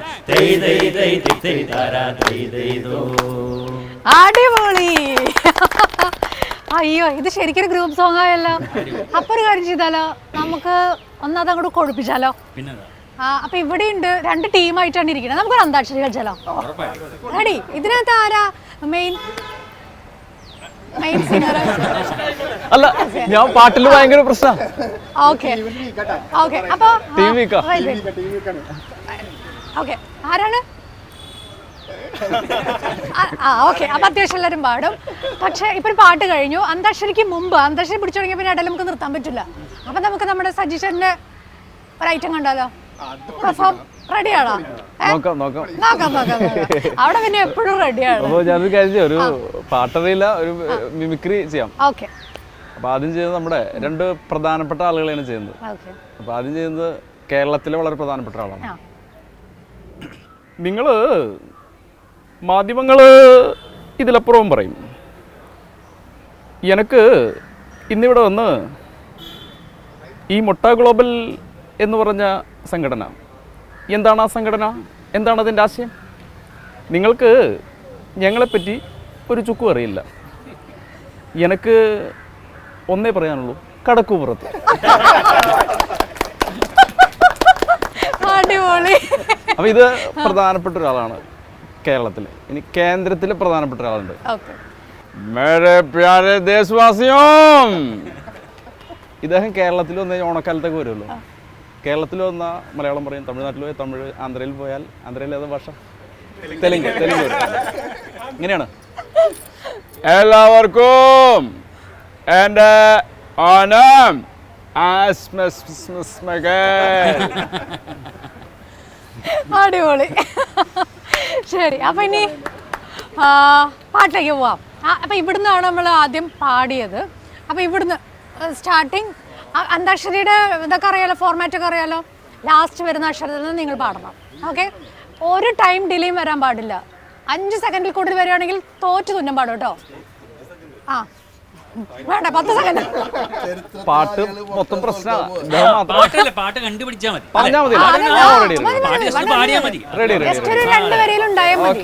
അടിപൊളി. അയ്യോ, ഇത് ശരിക്കും ഗ്രൂപ്പ് സോങ് ആയല്ലോ. അപ്പൊ ഒരു കാര്യം ചെയ്താലോ, നമുക്ക് ഒന്നത് അങ്ങോട്ട് കൊഴുപ്പിച്ചാലോ? അപ്പൊ ഇവിടെ ഉണ്ട് 2 ടീമായിട്ടാണ് ഇരിക്കുന്നത്. നമുക്കൊരു അന്താക്ഷരി കളിച്ചാലോ? റെഡി? ഇതിനകത്ത് ആരാ മെയിൻ സിംഗർ? അല്ല, ഞാൻ പാട്ടിൽ ഭയങ്കര പ്രശ്നം. ഓക്കെ, അപ്പൊ ഓക്കെ, ആരാണ്? ഓക്കെ, അപ്പൊ അത്യാവശ്യം എല്ലാവരും പാടും. പക്ഷെ ഇപ്പൊ പാട്ട് കഴിഞ്ഞു. അന്താക്ഷരിക്ക് മുമ്പ് അന്താക്ഷരി പിടിച്ചു തുടങ്ങിയ പിന്നെ ഇടയിൽ നമുക്ക് നിർത്താൻ പറ്റില്ല. അപ്പൊ നമുക്ക് നമ്മുടെ സജീഷന്റെ ഒരു ഐറ്റം കണ്ടാലോ? പെർഫോം റെഡിയാണോ? നോക്കാം. അവിടെ പിന്നെ എപ്പോഴും റെഡിയാണ്. ഞാനൊരു കാര്യം ചെയ്യാം, ഒരു പാട്ടറിയില്ല, ഒരു മിമിക്രി ചെയ്യാം. ഓക്കെ. അപ്പൊ ആദ്യം ചെയ്യുന്നത് നമ്മുടെ 2 പ്രധാനപ്പെട്ട ആളുകളെയാണ് ചെയ്യുന്നത്. അപ്പൊ ആദ്യം ചെയ്യുന്നത് കേരളത്തിലെ വളരെ പ്രധാനപ്പെട്ട ആളാണ്. നിങ്ങള് മാധ്യമങ്ങൾ ഇതിലപ്പുറവും പറയും. എനിക്ക് ഇന്നിവിടെ വന്ന് ഈ മുട്ട ഗ്ലോബൽ എന്ന് പറഞ്ഞ സംഘടന, എന്താണ് ആ സംഘടന, എന്താണ് അതിൻ്റെ ആശയം? നിങ്ങൾക്ക് ഞങ്ങളെപ്പറ്റി ഒരു ചുക്കും അറിയില്ല. എനിക്ക് ഒന്നേ പറയാനുള്ളൂ, കടക്കുപുറത്ത്. അപ്പോൾ ഇത് പ്രധാനപ്പെട്ട ഒരാളാണ് കേരളത്തിൽ. ഇനി കേന്ദ്രത്തിൽ പ്രധാനപ്പെട്ട ഒരാളുണ്ട്. മേരെ പ്യാരെ ദേശവാസിയോ, ഇദ്ദേഹം കേരളത്തിൽ വന്ന ഓണക്കാലത്തൊക്കെ വരുമല്ലോ. കേരളത്തിൽ വന്നാൽ മലയാളം പറയും, തമിഴ്നാട്ടിൽ പോയാൽ തമിഴ്, ആന്ധ്രയിൽ പോയാൽ ആന്ധ്രയിൽ ഏതാ ഭാഷ? തെലുങ്ക്. ഇങ്ങനെയാണ്. എല്ലാവർക്കും എൻ്റെ ഓണം അടിപൊളി. ശരി, അപ്പൊ ഇനി പാട്ടിലേക്ക് പോവാം. അപ്പൊ ഇവിടുന്നാണ് നമ്മൾ ആദ്യം പാടിയത്. അപ്പൊ ഇവിടുന്ന് സ്റ്റാർട്ടിങ് അന്താക്ഷരിയുടെ ഇതൊക്കെ അറിയാലോ, ഫോർമാറ്റൊക്കെ അറിയാലോ. ലാസ്റ്റ് വരുന്ന അക്ഷരത്തിൽ നിന്ന് നിങ്ങൾ പാടണം. ഓക്കെ, ഒരു ടൈം ഡിലേയും വരാൻ പാടില്ല. 5 സെക്കൻഡിൽ കൂടുതൽ വരികയാണെങ്കിൽ തോറ്റ് തുന്നം പാടും കേട്ടോ. ആ വേണ്ട, 10 സെക്കൻഡ്. പാട്ട് മൊത്തം പ്രശ്നമാണ്. പാട്ട് കണ്ടുപിടിച്ചാൽ മതി. പറഞ്ഞാൽ മതി. ജസ്റ്റ് ഒരു 2 വരിയിൽ ഉണ്ടായാൽ മതി.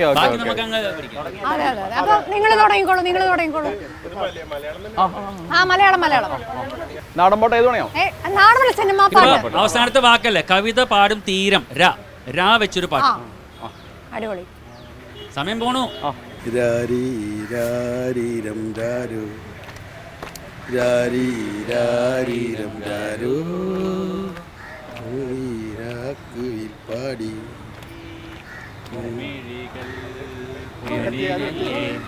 അതെ അതെ. അപ്പൊ നിങ്ങൾ തുടങ്ങിക്കോളൂ. ആ മലയാളം. നാടൻ പാട്ട് ഏത് പണിയോ? നാടൻ സിനിമ പാട്ട്. അവസാനത്തെ വാക്കല്ലേ, കവിത പാടും തീരം. രാ വെച്ചൊരു പാട്ട്. അടിപൊളി. സമയം പോണു.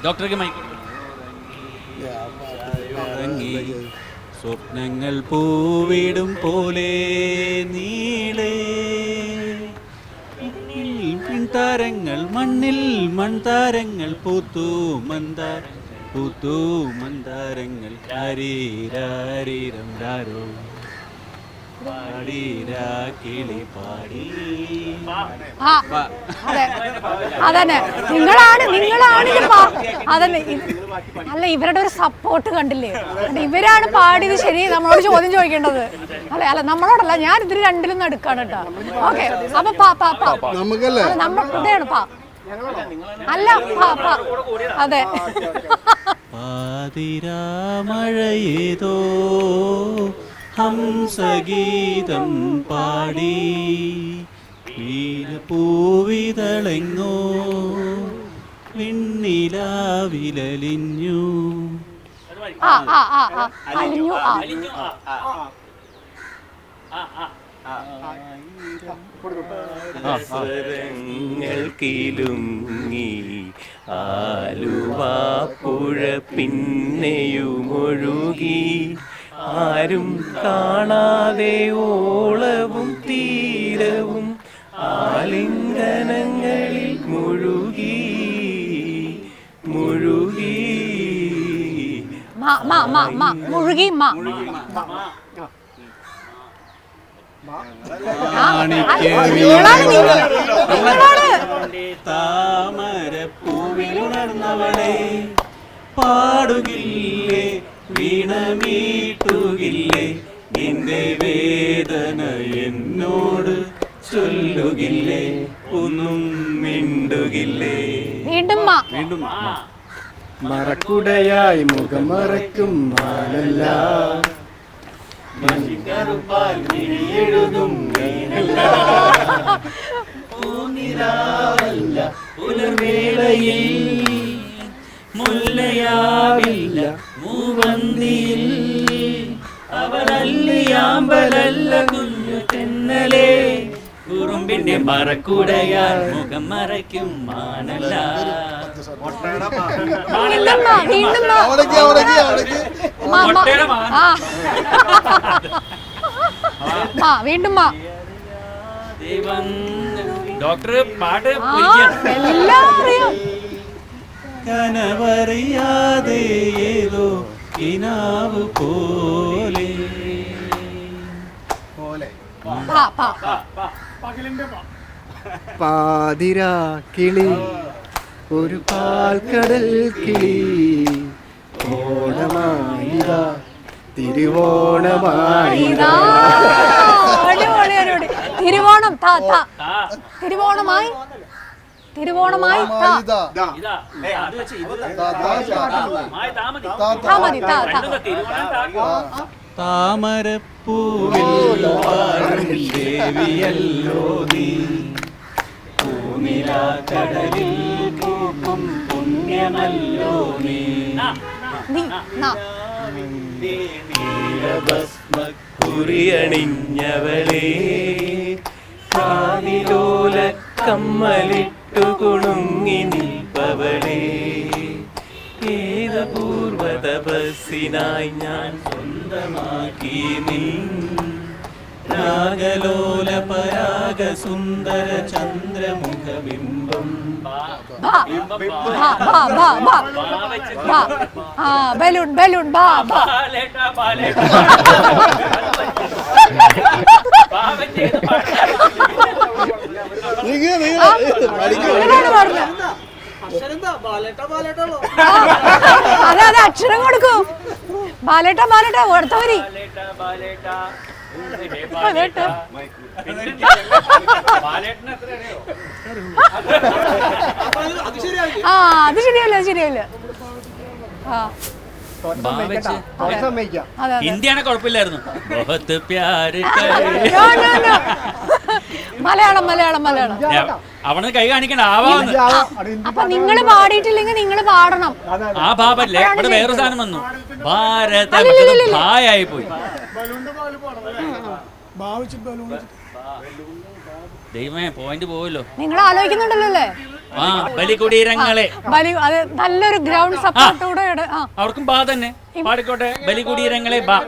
ഡോക്ടർക്ക് മൈക്ക്. സ്വപ്നങ്ങൾ പൂവിടും പോലെ നീളേ താരങ്ങൾ മണ്ണിൽ മൺതാരങ്ങൾ പൂത്തു മന്ദാരങ്ങൾ ഹരീരാരീരം രാരോ പാടീരാ കിളി പാടി. അതന്നെ നിങ്ങളാണ് അതന്നെ. അല്ല, ഇവരുടെ ഒരു സപ്പോർട്ട് കണ്ടില്ലേ? ഇവരാണ് പാടിയത്. ശരി, നമ്മളോട് ചോദ്യം ചോദിക്കേണ്ടത് അല്ല നമ്മളോടല്ല. ഞാൻ ഇതിൽ രണ്ടിലും നടുക്കാണ് കേട്ടോ. ഓക്കെ, അപ്പൊ ഇതാണ് പാ അല്ല അതെ. പാതിരാമഴയേതോ ഹംസഗീതം പാടി പൂവിതളെങ്ങോ വിണ്ണിലാവിലലിഞ്ഞു. സ്വരങ്ങൾക്കിലുങ്ങി ആലുവാപ്പുഴ പിന്നെയുമൊഴുകി ആരും കാണാതെ ഓളവും തീരവും ആലിംഗനങ്ങളിൽ മുഴുകി താമരപ്പൂവിലുണർന്നവളെ പാടുകില്ലേ വീണമീട്ടുകില്ലേ നിന്റെ വേദന എന്നോട് ചൊല്ലുകില്ലേ ഒന്നും മിണ്ടുകില്ലേ. വീണ്ടും മറക്കുടയായി മുഖം മറക്കും മാനല്ല മഷിക്കറുപ്പാൽ എഴുതും പൂനിലാവല്ല പുലർവേളയിൽ മുല്ലയാവില്ല മൂവന്തിയിൽ അവളല്ലിയാമ്പലല്ല കുഞ്ഞു തെന്നലേ കുറുമ്പിന്റെ മറക്കുടയാൽ മുഖം മറയ്ക്കും മാനല്ല. വീണ്ടും ഡോക്ടർ പാട്ട് കനവറിയാതെ ഏതോ കിനാവ് പോലെ പാതിരാ കിളി ഒരു പാൽക്കടൽ കിളി ഓണമായിതാ തിരുവോണമായിതാ. തിരുവോണം തിരുവോണമായി തിരുവോണമായി താമരപ്പൂവിൽ വാഴും ദേവിയല്ലോ നീ പൂനിലാക്കടലിൽ പൂക്കും പുണ്യമല്ലോ നീ നീലഭസ്മക്കുറിയണിഞ്ഞവളേ കാതിലോല കമ്മലിട്ടു കുണുങ്ങി നിൽപ്പവളേ ഏതപൂർവ തപസ്സിനായി ഞാൻ സ്വന്തമാക്കി നിൻ രാഗലോല പരാഗ സുന്ദര ചന്ദ്രമുഖബിംബം ബലൂൺ ബലൂൺ ബാ അതെ അതെ അക്ഷരം കൊടുക്കൂ. ബാലേട്ട ബാലേട്ട ഓർത്തവരി ആ അത് ശരിയല്ല ശരിയല്ല. ഹിന്ദിയാണ് കുഴപ്പമില്ലായിരുന്നു. മലയാളം മലയാളം മലയാളം അവിടെ കൈ കാണിക്കണ്ട ആവാന്ന്. അപ്പൊ നിങ്ങള് പാടിയിട്ടില്ലെങ്കിൽ നിങ്ങള് പാടണം. ആ ഭാവല്ലേ ഇവിടെ വേറൊരു സാധനം വന്നു. ഭാരത ഭായായി പോയി. ദൈവമേ പോയിന്റ് പോവല്ലോ. നിങ്ങൾ ആലോചിക്കുന്നുണ്ടല്ലോ അല്ലേ? ആ ബലികുടീരങ്ങളെ അത് നല്ലൊരു ഗ്രൗണ്ട് സപ്പോർട്ടോടെ അവർക്കും ബാ തന്നെ പാടിക്കോട്ടെ. ബലികുടീരങ്ങളെ ബാ.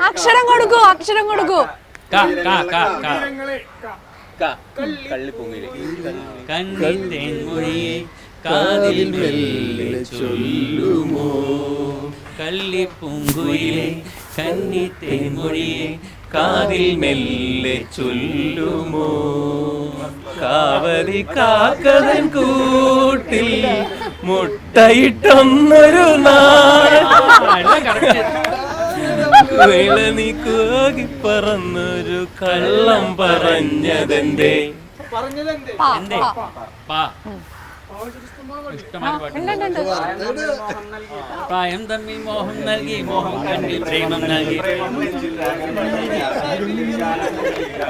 അക്ഷരം കൊടുക്കൂ അക്ഷരം കൊടുക്കൂ. കണ്ണിത്തേൻമൊഴിയെ കാതിൽ മെല്ലെ ചൊല്ലുമോ കള്ളിപ്പൂങ്കുയിലെ കന്നിത്തേൻമൊഴിയെ കാതിൽ മെല്ലെ ചൊല്ലുമോ കാവലി കാക്കതൻ കൂട്ടിൽ മുട്ടയിട്ടൊന്നൊരു നീ കൂകി പറന്നൊരു കള്ളം പറഞ്ഞതെന്തേ പ്രായം തമ്മിൽ മോഹം നൽകി മോഹം കണ്ടിൽ പ്രേമം നൽകി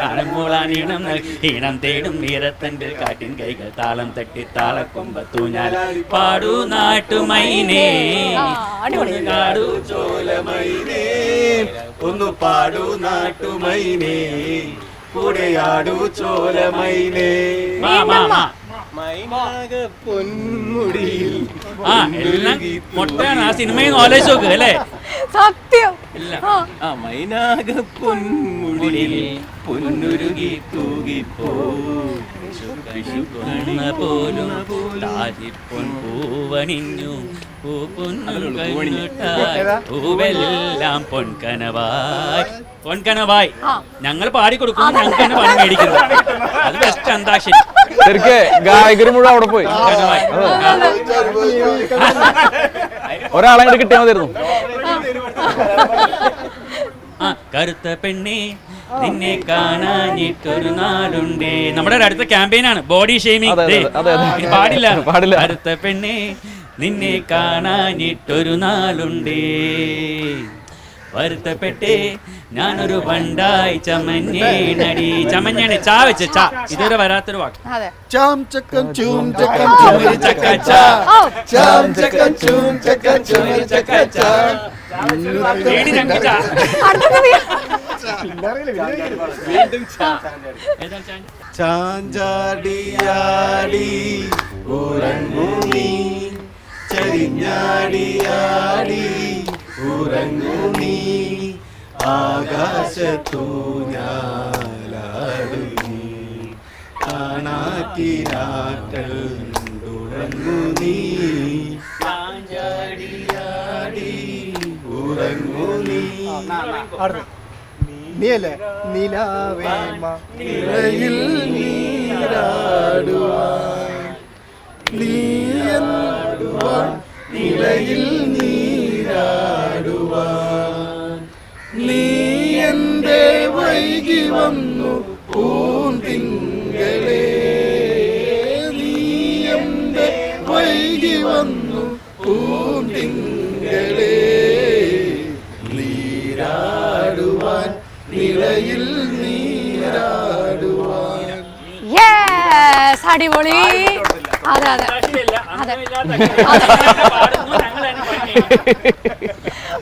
ആഴമൂളാനീണം നൽകി ഈണം തേടും വീരത്തന്റെ കാട്ടിൻ കൈകൾ താളം തട്ടി താളക്കൊമ്പത്തു ഞാൻ പാടൂ നാട്ടുമൈനേ കാടു ചോലമൈനേ ഒന്ന് പാടൂ നാട്ടുമൈനേ കൂടെയാടൂ ചോലമൈനേ പൊന്മുടിയിൽ മൊട്ടയാണ് ആ സിനിമയിൽ ആലോചിച്ച് നോക്കുക അല്ലേ? സത്യം. മൈനാക പൊന്മുടിയിൽ പൊന്നുരുകി തൂകിപ്പോ പോലും താരിപ്പൊൻ പൂവണിഞ്ഞു പൂവെല്ലാം പൊൻകനവായി പൊൻകനവായി ഞങ്ങൾ പാടിക്കൊടുക്കും. ഞങ്ങൾക്ക് തന്നെ പണം മേടിക്കുന്നു. അത് ബെസ്റ്റ് അന്താക്ഷരി. ഗായകര് മുഴുവൻ അവിടെ പോയി. ഒരാളെ കിട്ടിയാൽ മതിയായിരുന്നു. കറുത്ത പെണ്ണേ നിന്നെ കാണാഞ്ഞിട്ടൊരു നാടുണ്ടേ. നമ്മുടെ അടുത്ത ക്യാമ്പയിനാണ് ബോഡി ഷെയ്മിങ്. പാടില്ല പാടില്ല. കറുത്ത പെണ്ണേ നിന്നെ കാണാഞ്ഞിട്ടൊരു നാളുണ്ടേ വരുത്തപ്പെട്ടേ ഞാനൊരു പണ്ടായി ചമഞ്ഞേണടി. ചമഞ്ഞേണി ചാ വെച്ച് ചാ ഇതുവരെ വരാത്തൊരു വാക്ക്. ചാഞ്ചാടിയാടി ഉറങ്ങുനി ചരിഞ്ഞാടിയാടി ഉറങ്ങുനി ആകാശത്തു ഞാലാടുനി കാണാക്കിനാക്കൾ ഉറങ്ങുനി ചാഞ്ചാടിയാടി ഉറങ്ങുനി. നീയല്ലേ നിലാവേമ നിലയിൽ നീരാടുവാൻ നീയാടുവാൻ നിലയിൽ നീരാടുവാൻ നീ എന്റെ വൈകി വന്നു പൂന്തിങ്കളേ നീ എന്തേ വൈകി വന്നു പൂന്തിങ്കളേ നീരാടുവാൻ നിലയിൽ നീരാടുവാൻ. യെസ്, അടിപൊളി. അതെ അതെ അതെ.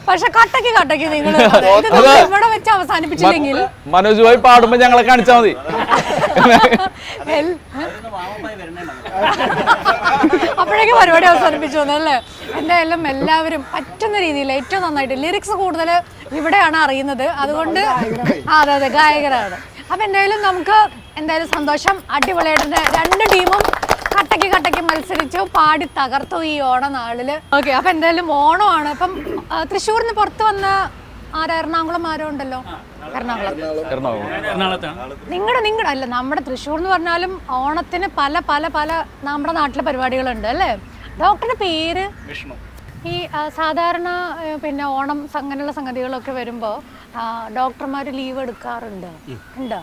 പക്ഷെ കട്ടക്ക് നിങ്ങൾ ഇവിടെ വെച്ച് അവസാനിപ്പിച്ചില്ലെങ്കിൽ മനോജ് ഭായി പാടുമ്പോ ഞങ്ങളെ കാണിച്ചാ മതി. അപ്പോഴേക്കും പരിപാടി അവസാനിപ്പിച്ചു അല്ലേ? എന്തായാലും എല്ലാവരും പറ്റുന്ന രീതിയിൽ ഏറ്റവും നന്നായിട്ട് ലിറിക്സ് കൂടുതൽ ഇവിടെയാണ് അറിയുന്നത്. അതുകൊണ്ട് അതെ അതെ ഗായകരാണ്. അപ്പൊ എന്തായാലും നമുക്ക് എന്തായാലും സന്തോഷം. അടിപൊളിയായിട്ട് രണ്ട് ടീമും കട്ടക്ക് മത്സരിച്ചു, പാടി തകർത്തു ഈ ഓണനാളില്. ഓക്കെ, അപ്പൊ എന്തായാലും ഓണമാണ്. അപ്പം തൃശ്ശൂരിന് പുറത്ത് വന്ന എറണാകുളം ആരോ ഉണ്ടല്ലോ, നിങ്ങളുടെ അല്ല, നമ്മുടെ തൃശ്ശൂർ എന്ന് പറഞ്ഞാലും ഓണത്തിന് പല പല പല നമ്മുടെ നാട്ടിലെ പരിപാടികളുണ്ട് അല്ലേ? ഡോക്ടറുടെ പേര് ഈ സാധാരണ പിന്നെ ഓണം അങ്ങനെയുള്ള സംഗതികളൊക്കെ വരുമ്പോ ഡോക്ടർമാർ ലീവ് എടുക്കാറുണ്ട്. ഉണ്ടോ?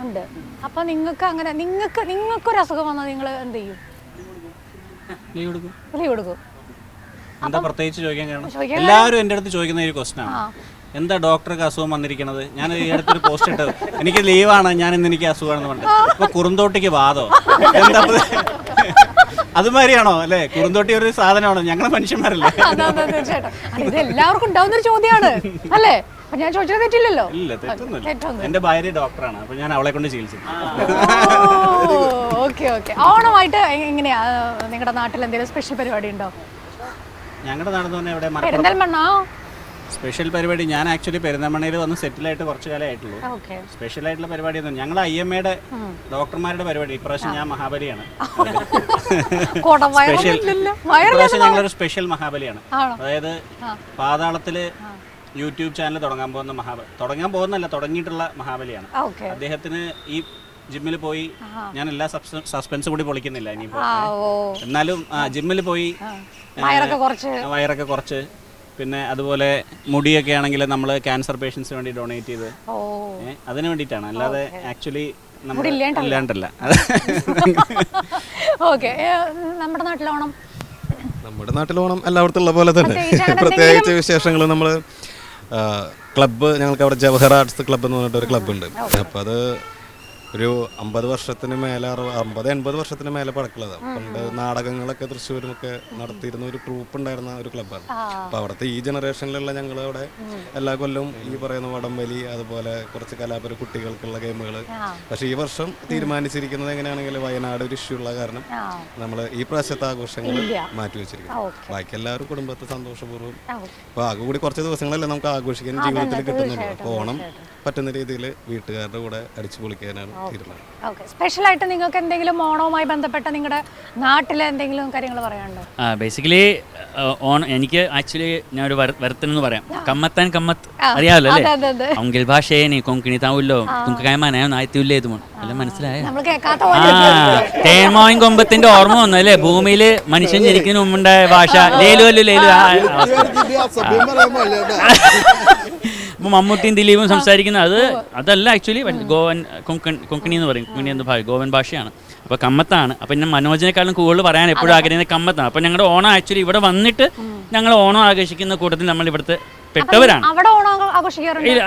ഉണ്ട്. അപ്പൊ നിങ്ങൾക്ക് അങ്ങനെ നിങ്ങൾക്കൊരു അസുഖം വന്നാൽ നിങ്ങൾ എന്ത് ചെയ്യും? ലീവ് എടുക്കും. എന്താ പ്രത്യേകിച്ച് ചോദിക്കാൻ കാരണം? എല്ലാവരും എൻ്റെ അടുത്ത് ചോദിക്കുന്ന ഒരു ക്വസ്റ്റൻ ആണ്, എന്താ ഡോക്ടർക്ക് അസുഖം വന്നിരിക്കണത്? ഞാൻ ഈ അടുത്തൊരു പോസ്റ്റ് ഇട്ടത്, എനിക്ക് ലീവാണ്, ഞാൻ ഇന്ന് എനിക്ക് അസുഖമാണെന്ന് പറഞ്ഞിട്ട്. ഇപ്പൊ കുറുന്തോട്ടിക്ക് വാദോ എന്താ? അതുമാതിരിയാണോ അല്ലേ? കുറുന്തോട്ടി ഒരു സാധനമാണോ? ഞങ്ങൾ മനുഷ്യന്മാരല്ലേ? ഇത് എല്ലാവർക്കും ഉണ്ടാവുന്ന ഒരു ചോദ്യമാണ് അല്ലേ? ഞാൻ ചോദിച്ചത് തെറ്റില്ലല്ലോ. ഇല്ല, തെറ്റൊന്നുമില്ല. എന്റെ ഭാര്യ ഡോക്ടറാണ്, അപ്പൊ ഞാൻ അവളെ കൊണ്ട് ചികിത്സിക്കും. ഓക്കെ. ഓണമായിട്ട് എങ്ങനെയാ നിങ്ങളുടെ നാട്ടിൽ എന്തെങ്കിലും സ്പെഷ്യൽ പരിപാടി ഉണ്ടോ? ഞങ്ങളുടെ നാടെന്ന് പറഞ്ഞാൽ ഇവിടെ പെരിന്തൽമണ്ണ സ്പെഷ്യൽ പരിപാടി. ഞാൻ ആക്ച്വലി പെരിന്തൽമണ്ണയിൽ വന്ന് സെറ്റിലായിട്ട് കുറച്ച് കാലമായിട്ടുള്ളൂ. സ്പെഷ്യൽ ആയിട്ടുള്ള പരിപാടിയൊന്നും ഞങ്ങൾ IMAയുടെ ഡോക്ടർമാരുടെ പരിപാടി. ഇപ്രാവശ്യം ഞാൻ മഹാബലിയാണ്. ഇപ്രാവശ്യം ഞങ്ങളൊരു സ്പെഷ്യൽ മഹാബലിയാണ്. അതായത് പാതാളത്തില് യൂട്യൂബ് ചാനൽ തുടങ്ങിയിട്ടുള്ള മഹാബലിയാണ്. അദ്ദേഹത്തിന് ഈ ജിമ്മിൽ പോയി, ഞാൻ എല്ലാ സസ്പെൻസും കൂടി പൊളിക്കുന്നില്ല ഇനിയിപ്പോ, എന്നാലും ജിമ്മിൽ പോയി വയറൊക്കെ കുറച്ച്, പിന്നെ അതുപോലെ മുടിയൊക്കെ ആണെങ്കിൽ നമ്മൾ ക്യാൻസർ പേഷ്യൻസിന് വേണ്ടി ഡൊണേറ്റ് ചെയ്ത് അതിന് വേണ്ടിയിട്ടാണ്, അല്ലാതെ ആക്ച്വലി നമ്മൾ ഇല്ലാണ്ടല്ല. നമ്മുടെ നാട്ടിലോണം എല്ലായിടത്തും ഉള്ള പോലെ തന്നെ പ്രത്യേകിച്ച് വിശേഷങ്ങൾ. നമ്മൾ ക്ലബ്ബ്, ഞങ്ങൾക്ക് അവിടെ ജവഹർ ആർട്സ് ക്ലബ്ബ് എന്ന് പറഞ്ഞിട്ടൊരു ക്ലബ്ബുണ്ട്. അപ്പോൾ അത് ഒരു 50 വർഷത്തിന് മേലെ 50-80 വർഷത്തിന് മേലെ പഴക്കമുള്ളത്. പണ്ട് നാടകങ്ങളൊക്കെ തൃശ്ശൂരുമൊക്കെ നടത്തിയിരുന്ന ഒരു ട്രൂപ്പ് ഉണ്ടായിരുന്ന ഒരു ക്ലബ്ബാണ്. അപ്പോൾ അവിടുത്തെ ഈ ജനറേഷനിലുള്ള ഞങ്ങളവിടെ എല്ലാ കൊല്ലവും ഈ പറയുന്ന വടംവലി, അതുപോലെ കുറച്ച് കലാപര കുട്ടികൾക്കുള്ള ഗെയിമുകൾ. പക്ഷേ ഈ വർഷം തീരുമാനിച്ചിരിക്കുന്നത് എങ്ങനെയാണെങ്കിൽ വയനാട് ഒരു ഇഷ്യൂ ഉള്ള കാരണം നമ്മൾ ഈ പ്രാവശ്യത്തെ ആഘോഷങ്ങൾ മാറ്റിവെച്ചിരിക്കുന്നു. ബാക്കി എല്ലാവരും കുടുംബത്തെ സന്തോഷപൂർവ്വം അപ്പോൾ ആകെ കൂടി കുറച്ച് ദിവസങ്ങളല്ലേ നമുക്ക് ആഘോഷിക്കാൻ ജീവിതത്തിൽ കിട്ടുന്നുണ്ട്. അപ്പോൾ ഓണം പറ്റുന്ന രീതിയിൽ വീട്ടുകാരുടെ കൂടെ അടിച്ചു പൊളിക്കാനാണ് തീരുമാനം. സ്പെഷ്യൽ ആയിട്ട് നിങ്ങൾക്ക് എന്തെങ്കിലും ഓണവുമായി ബന്ധപ്പെട്ട നിങ്ങളുടെ നാട്ടിലെ എന്തെങ്കിലും കാര്യങ്ങൾ പറയാനുണ്ടോ? ബേസിക്കലി ഓണം എനിക്ക് ആക്ച്വലി ഞാൻ ഒരു വരത്തെന്ന് പറയാം. കമ്മത്ത് അറിയാമല്ലോ അല്ലേ? അവങ്കിൽ ഭാഷയെ കൊങ്കിണി താവല്ലോ തുങ്കമാനായോ നായത്തില്ലേ ഇത് എല്ലാം മനസ്സിലായ തേന്മാവിൻ കൊമ്പത്തിന്റെ ഓർമ്മ വന്നു അല്ലേ? ഭൂമിയില് മനുഷ്യൻ ജനിക്കുന്നതിന് മുമ്പുണ്ടായ ഭാഷ ലേലു. അപ്പോൾ മമ്മൂട്ടിയും ദിലീപും സംസാരിക്കുന്ന അതല്ല ആക്ച്വലി ഗോവൻ കൊങ്കണി എന്ന് പറയും. കൊങ്കണി എന്ന ഗോവൻ ഭാഷയാണ്. അപ്പോൾ കമ്മത്താണ്. അപ്പോൾ ഞാൻ മനോജിനെക്കാളും കൂടുതൽ പറയാൻ എപ്പോഴും ആഗ്രഹിക്കുന്നത് കമ്മത്താണ്. അപ്പോൾ ഞങ്ങളുടെ ഓണം ആക്ച്വലി ഇവിടെ വന്നിട്ട് ഞങ്ങൾ ഓണം ആഘോഷിക്കുന്ന കൂട്ടത്തിൽ നമ്മൾ ഇവിടുത്തെ പെട്ടവരാണ്.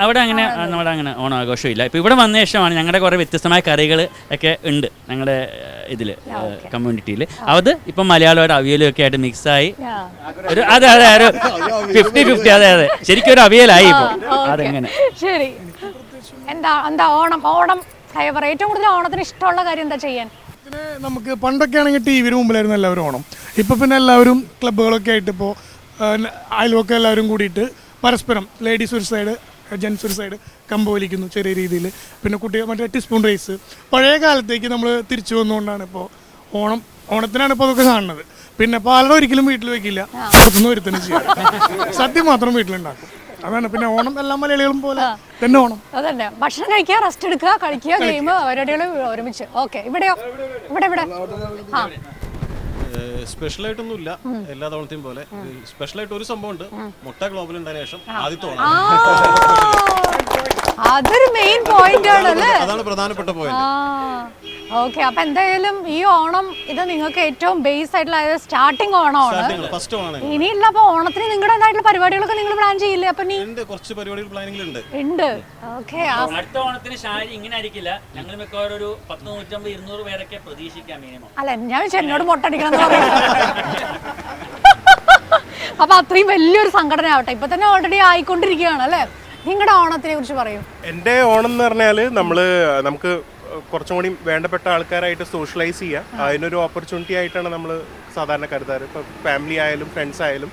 അവിടെ അങ്ങനെ ഓണം ആഘോഷമില്ല. ഇപ്പോൾ ഇവിടെ വന്ന ശേഷമാണ് ഞങ്ങളുടെ കുറേ വ്യത്യസ്തമായ കറികൾ ഒക്കെ ഉണ്ട് ഞങ്ങളുടെ ഇതിൽ കമ്മ്യൂണിറ്റിയിൽ. അത് ഇപ്പം മലയാളമായിട്ട് അവിയലും ഒക്കെ ആയിട്ട് മിക്സായി ഒരു അതെ 50-50 അതെ ശരിക്കും ഒരു അവിയലായി ഇപ്പോൾ. അതെങ്ങനെ ശരി, എന്താ ഓണം ഫ്ലേവർ ഏറ്റവും കൂടുതൽ ഓണത്തിന് ഇഷ്ടമുള്ള കാര്യം എന്താ ചെയ്യാൻ? നമുക്ക് പണ്ടൊക്കെ ആണെങ്കിൽ TV മുമ്പിലായിരുന്നു എല്ലാവരും ഓണം. ഇപ്പോൾ പിന്നെ എല്ലാവരും ക്ലബ്ബുകളൊക്കെ ആയിട്ട് ഇപ്പോൾ അയൽവൊക്കെ എല്ലാവരും കൂടിയിട്ട് പരസ്പരം ലേഡീസ് ഒരു സൈഡ് ജെൻസ് ഒരു സൈഡ് കമ്പ് വലിക്കുന്നു ചെറിയ രീതിയിൽ. പിന്നെ കുട്ടികൾ മറ്റേ ടീസ്പൂൺ റേസ് പഴയ കാലത്തേക്ക് നമ്മൾ തിരിച്ചു വന്നുകൊണ്ടാണ് ഇപ്പോൾ ഓണത്തിനാണ് ഇപ്പോൾ അതൊക്കെ കാണുന്നത്. പിന്നെ പാലട ഒരിക്കലും വീട്ടിൽ വെക്കില്ല, പുറത്തുനിന്ന് വരുത്തന്നെ ചെയ്യാം. സദ്യ മാത്രം വീട്ടിലുണ്ടാക്കും. അതാണ് പിന്നെ ഓണം എല്ലാ മലയാളികളും പോലെ തന്നെ ഓണം. അതന്നെ, ഭക്ഷണം കഴിക്കുക, റെസ്റ്റ് എടുക്കുക, കളിക്കുക, ഗെയിം പരിപാടികൾ ഒരുമിച്ച്. ഓക്കെ, ഇവിടെയോ? ഇവിടെ ആ സ്പെഷ്യലായിട്ടൊന്നുമില്ല എല്ലാ തവണത്തെയും പോലെ. സ്പെഷ്യലായിട്ട് ഒരു സംഭവം ഉണ്ട്, മുട്ട ഗ്ലോബൽ ഉണ്ടായ ശേഷം ആദ്യത്തെ ഓണം. അതൊരു മെയിൻ പോയിന്റ് ആണ് അല്ലേ? അതാണ് പ്രധാനപ്പെട്ട പോയിന്റ്. ഓക്കെ, അപ്പൊ എന്തായാലും ഈ ഓണം ഇത് നിങ്ങൾക്ക് ഏറ്റവും ബേസ് ആയിട്ടുള്ള സ്റ്റാർട്ടിംഗ് ഓണമാണ്. ഫസ്റ്റ് ഓണമാണ്. ഇനിയുള്ള അപ്പൊ ഓണത്തിന് നിങ്ങളുടേതായിട്ടുള്ള പരിപാടികളൊക്കെ നിങ്ങൾ പ്ലാൻ ചെയ്യില്ലേ? അപ്പൊ കുറച്ച് പരിപാടികൾ പ്ലാനിങ്ങിലുണ്ട്. ഓക്കെ, അടുത്ത ഓണത്തിന് ഷാരി ഇങ്ങനെ ആയിരിക്കില്ല. ഞങ്ങൾ മിക്കവാറും ഒരു 100-150-200 പേരൊക്കെ പ്രതീക്ഷിക്കാം മിനിമം. അല്ല, ഞാൻ എന്നോട് മൊട്ടടിക്കണം എന്ന് പറയുന്നത്. അപ്പൊ അത്രയും വലിയൊരു സംഘടന ആവട്ടെ. ഇപ്പൊ തന്നെ ഓൾറെഡി ആയിക്കൊണ്ടിരിക്കുകയാണ് അല്ലേ? നിങ്ങളുടെ ഓണത്തിനെ കുറിച്ച് പറയൂ. എൻ്റെ ഓണം എന്ന് പറഞ്ഞാൽ നമുക്ക് കുറച്ചും കൂടി വേണ്ടപ്പെട്ട ആൾക്കാരായിട്ട് സോഷ്യലൈസ് ചെയ്യുക, അതിനൊരു ഓപ്പർച്യൂണിറ്റി ആയിട്ടാണ് നമ്മൾ സാധാരണ കരുതാറ്. ഇപ്പോൾ ഫാമിലി ആയാലും ഫ്രണ്ട്സ് ആയാലും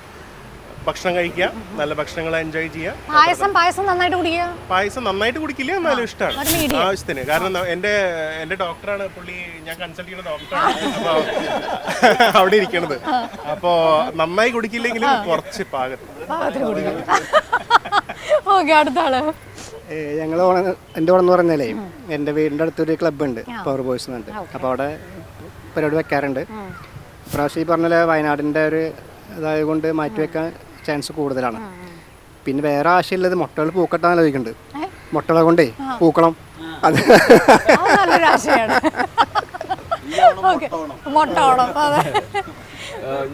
ഭക്ഷണം കഴിക്കുക, നല്ല ഭക്ഷണങ്ങൾ എൻജോയ് ചെയ്യുക. പായസം നന്നായിട്ട് കുടിക്കുക. പായസം നന്നായിട്ട് കുടിക്കില്ല, എന്നാലും ഇഷ്ടമാണ് ആവശ്യത്തിന്. കാരണം എൻ്റെ ഡോക്ടറാണ് പുള്ളി, ഞാൻ കൺസൾട്ട് ചെയ്യുന്ന ഡോക്ടറാണ്. അപ്പോൾ അവിടെ ഇരിക്കണത്. അപ്പോൾ നന്നായി കുടിക്കില്ലെങ്കിലും കുറച്ച് പാകത്തിന് കുടിക്കണം. ഓക്കെ, അടുത്ത ആള്. ഞങ്ങൾ എൻ്റെ ഓണം എന്ന് പറഞ്ഞാലേ എൻ്റെ വീടിൻ്റെ അടുത്തൊരു ക്ലബ്ബുണ്ട്, പവർ ബോയ്സ് എന്നുണ്ട്. അപ്പോൾ അവിടെ പരിപാടി വെക്കാറുണ്ട്. ഇപ്രാവശ്യം ഈ പറഞ്ഞ വയനാടിൻ്റെ ഒരു ഇതായത് കൊണ്ട് മാറ്റിവെക്കാൻ ചാൻസ് കൂടുതലാണ്. പിന്നെ വേറെ ആശയമുള്ളത് മുട്ടകൾ പൂക്കട്ടാൻ ആലോചിക്കുന്നുണ്ട്. മുട്ടകളെ കൊണ്ടേ പൂക്കളം, അത് നല്ലൊരു ആശയമാണ്. മുട്ട ഓണം.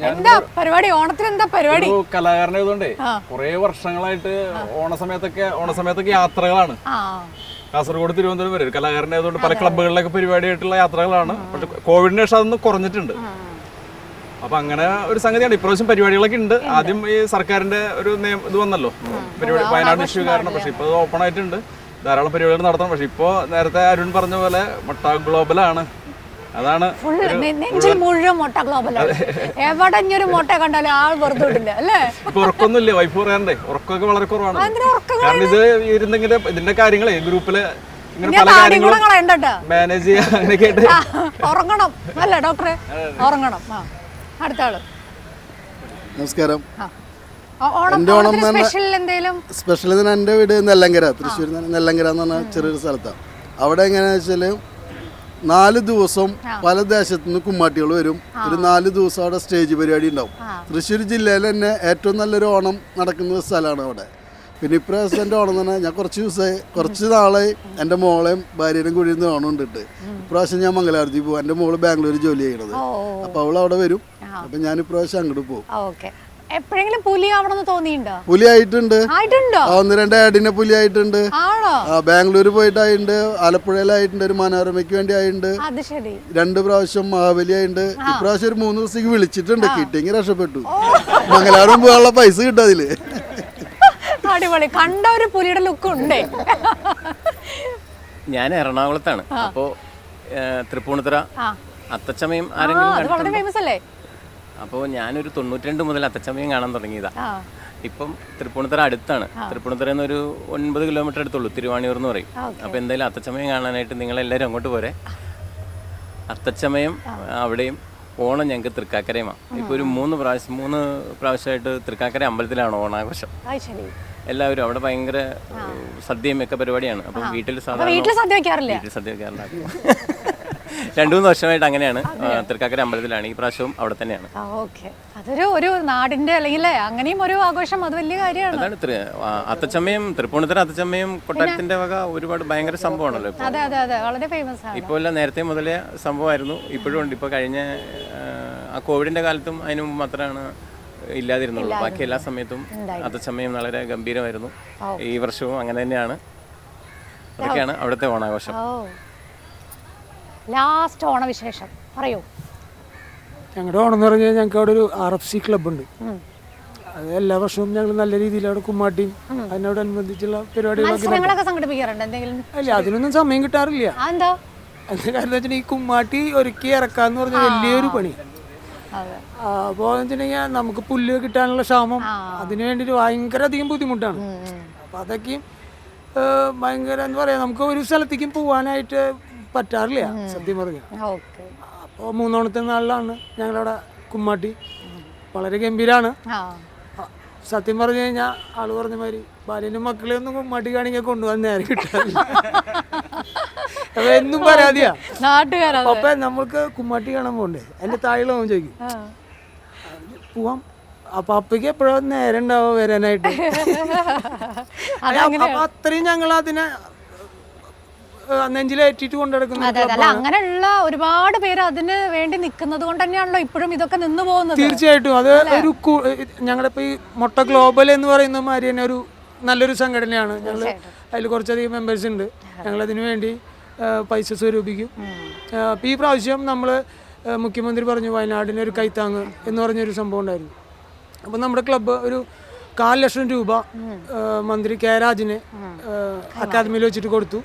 എന്താ പരിപാടി? ഓണത്തിന് എന്താ പരിപാടി? കലാകാരനായതുകൊണ്ടേ കുറെ വർഷങ്ങളായിട്ട് ഓണസമയത്തൊക്കെ യാത്രകളാണ്. കാസർഗോഡ് തിരുവനന്തപുരം വരെ കലാകാരനായതുകൊണ്ട് പല ക്ലബ്ബുകളിലൊക്കെ പരിപാടിയായിട്ടുള്ള യാത്രകളാണ്. പക്ഷെ കോവിഡിന് ശേഷം അതൊന്ന് കുറഞ്ഞിട്ടുണ്ട്. അപ്പൊ അങ്ങനെ ഒരു സംഗതിയാണ്. ഇപ്രാവശ്യം പരിപാടികളൊക്കെ ഉണ്ട്. ആദ്യം ഈ സർക്കാരിന്റെ ഒരു ഇത് വന്നല്ലോ, പരിപാടി വയനാട് ഇഷ്യൂ കാരണം. പക്ഷെ ഇപ്പൊ അത് ഓപ്പൺ ആയിട്ടുണ്ട്, ധാരാളം പരിപാടികൾ നടത്തണം. പക്ഷെ ഇപ്പോ നേരത്തെ അരുൺ പറഞ്ഞ പോലെ മുട്ട ഗ്ലോബലാണ്. അതാണ് നെഞ്ചിൽ മുഴുവൻ മുട്ട ഗ്ലോബലാണ്. എവിടെ ഒരു മുട്ട കണ്ടാലും ആൾ വെറുതെ വിടില്ല അല്ലേ? ഇപ്പൊ ഉറക്കൊന്നുമില്ല, വൈഫ് പറയാറുണ്ടേ. ഉറക്കമൊക്കെ വളരെ കുറവാണ്. കാരണം ഇത് ഇരുന്നെങ്കിൽ ഇതിന്റെ കാര്യങ്ങളെ ഗ്രൂപ്പില് ഇങ്ങനെ പല കാര്യങ്ങളും മാനേജ് ചെയ്യാൻ അങ്ങനെയൊക്കെ ആയിട്ട് ഉറങ്ങണം അല്ലേ ഡോക്ടറെ? ഉറങ്ങണം. അടുത്ത ആള്. നമസ്കാരം. സ്പെഷ്യൽ എൻ്റെ വീട് നെല്ലങ്കര, തൃശ്ശൂർ നെല്ലങ്കര എന്ന് പറഞ്ഞ ചെറിയൊരു സ്ഥലത്താണ്. അവിടെ എങ്ങനെയാ വെച്ചാൽ 4 ദിവസം പല ദേശത്തു നിന്ന് കുമ്മാട്ടികൾ വരും. ഒരു 4 ദിവസം അവിടെ സ്റ്റേജ് പരിപാടി ഉണ്ടാവും. തൃശ്ശൂർ ജില്ലയിൽ തന്നെ ഏറ്റവും നല്ലൊരു ഓണം നടക്കുന്ന സ്ഥലമാണ് അവിടെ. പിന്നെ ഇപ്രാവശ്യം എൻ്റെ ഓണം തന്നെ ഞാൻ കുറച്ച് നാളായി എൻ്റെ മോളെയും ഭാര്യയും കൂടി ഇരുന്ന് ഓണം ഉണ്ടിട്ട്. ഇപ്രാവശ്യം ഞാൻ മംഗലാപുരത്ത് പോകും. എൻ്റെ മോള് ബാംഗ്ലൂർ ജോലി ചെയ്യണത്. അപ്പോൾ അവൾ അവിടെ വരും. അപ്പം ഞാൻ ഇപ്രാവശ്യം അങ്ങോട്ട് പോകും. എപ്പോഴെങ്കിലും പുലിയാവണമെന്ന് തോന്നിയിട്ടുണ്ടോ? പുലി ആയിട്ടുണ്ട്, 1-2 ആഡിനെ പുലി ആയിട്ടുണ്ട്. ബാംഗ്ലൂർ പോയിട്ടായിട്ടുണ്ട്, ആലപ്പുഴയിലായിട്ടുണ്ട്, ഒരു മനോരമയ്ക്ക് വേണ്ടി ആയിട്ടുണ്ട്, 2 പ്രാവശ്യം മഹാബലി ആയിട്ടുണ്ട്. ഇപ്രാവശ്യം ഒരു 3 ദിവസത്തേക്ക് വിളിച്ചിട്ടുണ്ട്. കിട്ടിയെങ്കിൽ രക്ഷപ്പെട്ടു. മംഗലാപുരം പോകാനുള്ള പൈസ കിട്ടും അതില്. അടിപൊളി. കണ്ട ഒരു പുലിയുടെ ലുക്ക് ഉണ്ട്. ഞാൻ എറണാകുളത്താണ്. അപ്പോൾ തൃപ്പൂണിത്തുറ അത്തച്ചമയം ആരെങ്കിലും ഫേമസ് അല്ലേ? അപ്പോൾ ഞാനൊരു 92 മുതൽ അത്തച്ചമയം കാണാൻ തുടങ്ങിയതാ. ഇപ്പം തൃപ്പൂണിത്തുറ അടുത്താണ്. തൃപ്പൂണിത്തുറയിൽ നിന്ന് ഒരു 9 കിലോമീറ്റർ അടുത്തുള്ളൂ, തിരുവാണിയൂർ എന്ന് പറയും. അപ്പോൾ എന്തായാലും അത്തച്ചമയം കാണാനായിട്ട് നിങ്ങളെല്ലാവരും അങ്ങോട്ട് പോരെ. അത്തച്ചമയം അവിടെയും, ഓണം ഞങ്ങൾക്ക് തൃക്കാക്കരയുമാണ്. ഇപ്പോൾ ഒരു 3 പ്രാവശ്യമായിട്ട് തൃക്കാക്കര അമ്പലത്തിലാണ് ഓണാഘോഷം. എല്ലാവരും അവിടെ ഭയങ്കര സദ്യയും ഒക്കെ പരിപാടിയാണ്. അപ്പം വീട്ടിൽ സാധാരണ സദ്യ വെക്കാറില്ല. 2-3 വർഷമായിട്ട് അങ്ങനെയാണ്. തൃക്കാക്കര അമ്പലത്തിലാണ്. ഈ പ്രാവശ്യവും അവിടെ തന്നെയാണ്. അതൊരു നാടിന്റെ അല്ലെങ്കിൽ അങ്ങനെയും ഒരു ആഘോഷം, അത് വലിയ കാര്യമാണ്. അതാണ് അത്തച്ചമയം, തൃപ്പൂണിത്തുറ അത്തച്ചമയം കൊട്ടാരത്തിന്റെ വക ഒരുപാട് ഭയങ്കര സംഭവമാണല്ലോ. ഇപ്പോൾ അല്ല, നേരത്തെ മുതലേ സംഭവമായിരുന്നു, ഇപ്പോഴും ഉണ്ട്. ഇപ്പോൾ കഴിഞ്ഞ ആ കോവിഡിന്റെ കാലത്തും അതിനു മുമ്പ് മാത്രമാണ് ഇല്ലാതിരുന്നുള്ളൂ. ബാക്കി എല്ലാ സമയത്തും അത്തച്ചമയം വളരെ ഗംഭീരമായിരുന്നു. ഈ വർഷവും അങ്ങനെ തന്നെയാണ്. അതൊക്കെയാണ് അവിടുത്തെ ഓണാഘോഷം. ലാസ്റ്റ് ഓണവിശേഷം പറയൂ. ഞങ്ങളുടെ ഓണം എന്ന് പറഞ്ഞാൽ ഞങ്ങൾക്ക് അവിടെ ഒരു RFC ക്ലബ്ബുണ്ട്. അത് എല്ലാ വർഷവും ഞങ്ങൾ നല്ല രീതിയിൽ അവിടെ കുമ്മാട്ടിയും അതിനോടനുബന്ധിച്ചുള്ള പരിപാടികളൊക്കെ സംഘടിപ്പിക്കാറുണ്ട്. അല്ല, അതിനൊന്നും സമയം കിട്ടാറില്ല. എന്താ കാരണം വെച്ചാൽ ഈ കുമ്മാട്ടി ഒരുക്കി ഇറക്കാന്ന് പറഞ്ഞ വലിയൊരു പണി. അപ്പോൾ വെച്ചിട്ടുണ്ടെങ്കിൽ നമുക്ക് പുല്ല് കിട്ടാനുള്ള ക്ഷാമം, അതിനു വേണ്ടിയിട്ട് ഭയങ്കര അധികം ബുദ്ധിമുട്ടാണ്. അപ്പം അതൊക്കെയും ഭയങ്കര എന്താ പറയുക, നമുക്ക് ഒരു സ്ഥലത്തേക്കും പോകാനായിട്ട് പറ്റാറില്ല സത്യം പറഞ്ഞാൽ. അപ്പോൾ 3 ഓണത്തെ നാളിലാണ് ഞങ്ങളവിടെ കുമ്മാട്ടി. വളരെ ഗംഭീരമാണ്. സത്യം പറഞ്ഞു കഴിഞ്ഞാൽ ആള് പറഞ്ഞ മാതിരി ഭാര്യനും മക്കളെ ഒന്നും കുമ്മാട്ടി കാണിക്കാൻ കൊണ്ടുപോകാൻ നേരം കിട്ടാറില്ല. അപ്പൊ എന്നും പരാതിയാ. അപ്പൊ നമ്മൾക്ക് കുമ്മാട്ടി കാണാൻ പോകണ്ടേ, എന്റെ താഴെ ചോദിക്കും പോവാം, അപ്പൊ അപ്പയ്ക്ക് എപ്പോഴും നേരം ഉണ്ടാവും വരാനായിട്ട്. അപ്പൊ അത്രയും ഞങ്ങൾ അതിനെ നെഞ്ചിലേറ്റിട്ട് കൊണ്ടെടുക്കുന്ന. അല്ല, അങ്ങനെയുള്ള ഒരുപാട് പേര് അതിന് വേണ്ടി നിൽക്കുന്നത് കൊണ്ട് തന്നെയാണല്ലോ ഇപ്പോഴും ഇതൊക്കെ നിന്ന് പോകുന്നത്. തീർച്ചയായിട്ടും അത് ഒരു ഞങ്ങളുടെ ഇപ്പൊ ഈ മുട്ട ഗ്ലോബൽ എന്ന് പറയുന്ന മാതിരി തന്നെ ഒരു നല്ലൊരു സംഘടനയാണ്. ഞങ്ങൾ അതിൽ കുറച്ചധികം മെമ്പേഴ്സ് ഉണ്ട്. ഞങ്ങളതിനു വേണ്ടി പൈസ സ്വരൂപിക്കും. അപ്പോൾ ഈ പ്രാവശ്യം നമ്മൾ മുഖ്യമന്ത്രി പറഞ്ഞു വയനാടിന് ഒരു കൈത്താങ്ങ് എന്ന് പറഞ്ഞൊരു സംഭവം ഉണ്ടായിരുന്നു. അപ്പോൾ നമ്മുടെ ക്ലബ്ബ് ഒരു 4,00,000 രൂപ മന്ത്രി കെ രാജിന് അക്കാദമിയിൽ വെച്ചിട്ട് കൊടുത്തു.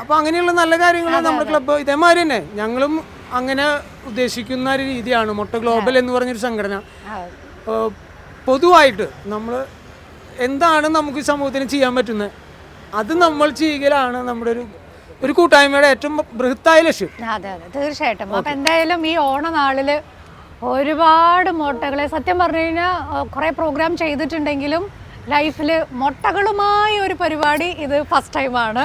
അപ്പോൾ അങ്ങനെയുള്ള നല്ല കാര്യങ്ങൾ നമ്മുടെ ക്ലബ്ബ് ഇതേമാതിരി തന്നെ ഞങ്ങളും അങ്ങനെ ഉദ്ദേശിക്കുന്ന ഒരു രീതിയാണ് മുട്ട ഗ്ലോബൽ എന്ന് പറഞ്ഞൊരു സംഘടന. പൊതുവായിട്ട് നമ്മൾ എന്താണ് നമുക്ക് സമൂഹത്തിന് ചെയ്യാൻ പറ്റുന്നത് അത് നമ്മൾ ചെയ്യലാണ് നമ്മുടെ ഒരു കൂട്ടായ്മയുടെ ഏറ്റവും ബൃഹത്തായ ലക്ഷ്യം. അതെ അതെ, തീർച്ചയായിട്ടും. അപ്പം എന്തായാലും ഈ ഓണനാളിൽ ഒരുപാട് മുട്ടകളെ സത്യം പറഞ്ഞു കഴിഞ്ഞാൽ കുറേ പ്രോഗ്രാം ചെയ്തിട്ടുണ്ടെങ്കിലും ലൈഫിൽ മുട്ടകളുമായി ഒരു പരിപാടി ഇത് ഫസ്റ്റ് ടൈമാണ്.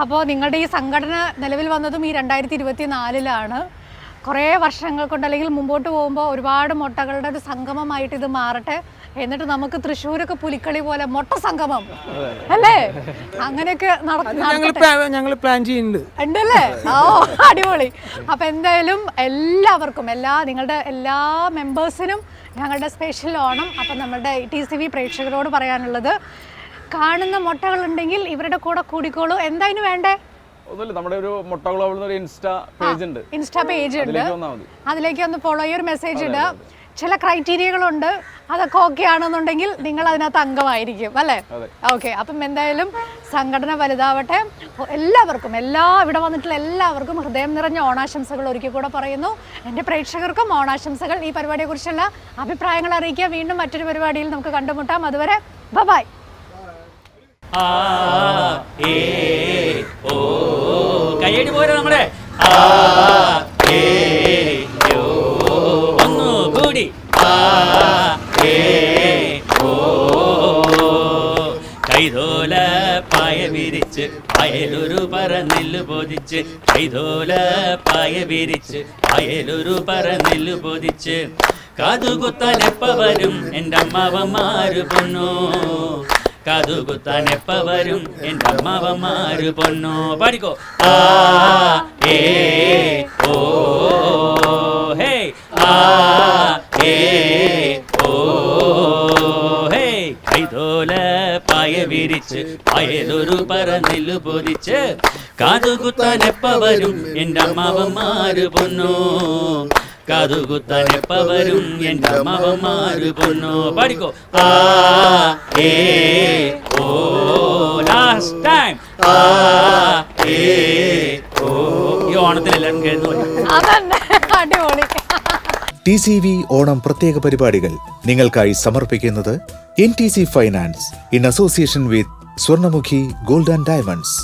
അപ്പോൾ നിങ്ങളുടെ ഈ സംഘടന നിലവിൽ വന്നതും ഈ 2024 കുറേ വർഷങ്ങൾ കൊണ്ട് അല്ലെങ്കിൽ മുമ്പോട്ട് പോകുമ്പോൾ ഒരുപാട് മുട്ടകളുടെ ഒരു സംഗമമായിട്ട് ഇത് മാറട്ടെ. എന്നിട്ട് നമുക്ക് തൃശ്ശൂരൊക്കെ പുലിക്കളി പോലെ മുട്ട സംഗമം അല്ലേ, അങ്ങനെയൊക്കെ ഞങ്ങൾ പ്ലാൻ ചെയ്യുന്നുണ്ട് ഉണ്ടല്ലേ? ഓ അടിപൊളി. അപ്പം എന്തായാലും എല്ലാവർക്കും നിങ്ങളുടെ എല്ലാ മെമ്പേഴ്സിനും ഞങ്ങളുടെ സ്പെഷ്യൽ ഓണം. അപ്പം നമ്മുടെ TCV പ്രേക്ഷകരോട് പറയാനുള്ളത്, കാണുന്ന മുട്ടകളുണ്ടെങ്കിൽ ഇവരുടെ കൂടെ കൂടിക്കോളൂ. എന്തായാലും വേണ്ടേ? ഒന്നുമില്ല, നമ്മുടെ ഒരു മുട്ട ഗ്ലോബൽ എന്നൊരു ഇൻസ്റ്റാ പേജ് ഉണ്ട്. അതിലേക്ക് ഒന്ന് ഫോളോ ചെയ്യുക, ഒരു മെസ്സേജ് ഇടുക. ചില ക്രൈറ്റീരിയകളുണ്ട്, അതൊക്കെ ഓക്കെ ആണെന്നുണ്ടെങ്കിൽ നിങ്ങൾ അതിനകത്ത് അംഗമായിരിക്കും അല്ലേ? ഓക്കെ. അപ്പം എന്തായാലും സംഘടന വലുതാവട്ടെ. എല്ലാവർക്കും ഇവിടെ വന്നിട്ടുള്ള എല്ലാവർക്കും ഹൃദയം നിറഞ്ഞ ഓണാശംസകൾ ഒരിക്കൽ കൂടെ പറയുന്നു. എൻ്റെ പ്രേക്ഷകർക്കും ഓണാശംസകൾ. ഈ പരിപാടിയെക്കുറിച്ചുള്ള അഭിപ്രായങ്ങൾ അറിയിക്കുക. വീണ്ടും മറ്റൊരു പരിപാടിയിൽ നമുക്ക് കണ്ടുമുട്ടാം. അതുവരെ ബൈ. കയ്യടി പോരാ നമ്മുടെ ഒന്നുകൂടി കൈതോല പായ വിരിച്ച് അയലൊരു പറന്നെല്ലു പൊതിച്ച്, കൈതോല പായ വിരിച്ച് അയലൊരു പറന്നെല്ലു പൊതിച്ച്, കാതുകുത്താൻ എപ്പ വരും എൻ്റെ അമ്മാവന്മാര് പൊന്നോ, കാതുകുത്താൻ എപ്പ വരും എൻ്റെ അമ്മാവന്മാര് പൊന്നോ. പാടിക്കോ. ഹേ ഹേ കൈതോല പായ വിരിച്ച് അയലൊരു പറന്നെല്ലു പൊതിച്ച്, കാതുകുത്താൻ എപ്പ വരും എൻ്റെ അമ്മാവന്മാര് പൊന്നോ, കാതുകുത്താൻ എപ്പ വരും എൻ്റെ അമ്മാവന്മാര് പൊന്നോ. പാടിക്കോ. ലാസ്റ്റ് ടൈം ഈ ഓണത്തിൽ എല്ലാവരും കേൾന്നു. TCV ഓണം പ്രത്യേക പരിപാടികൾ നിങ്ങൾക്കായി സമർപ്പിക്കുന്നത് NTC finance in association with Swarnamukhi gold and diamonds.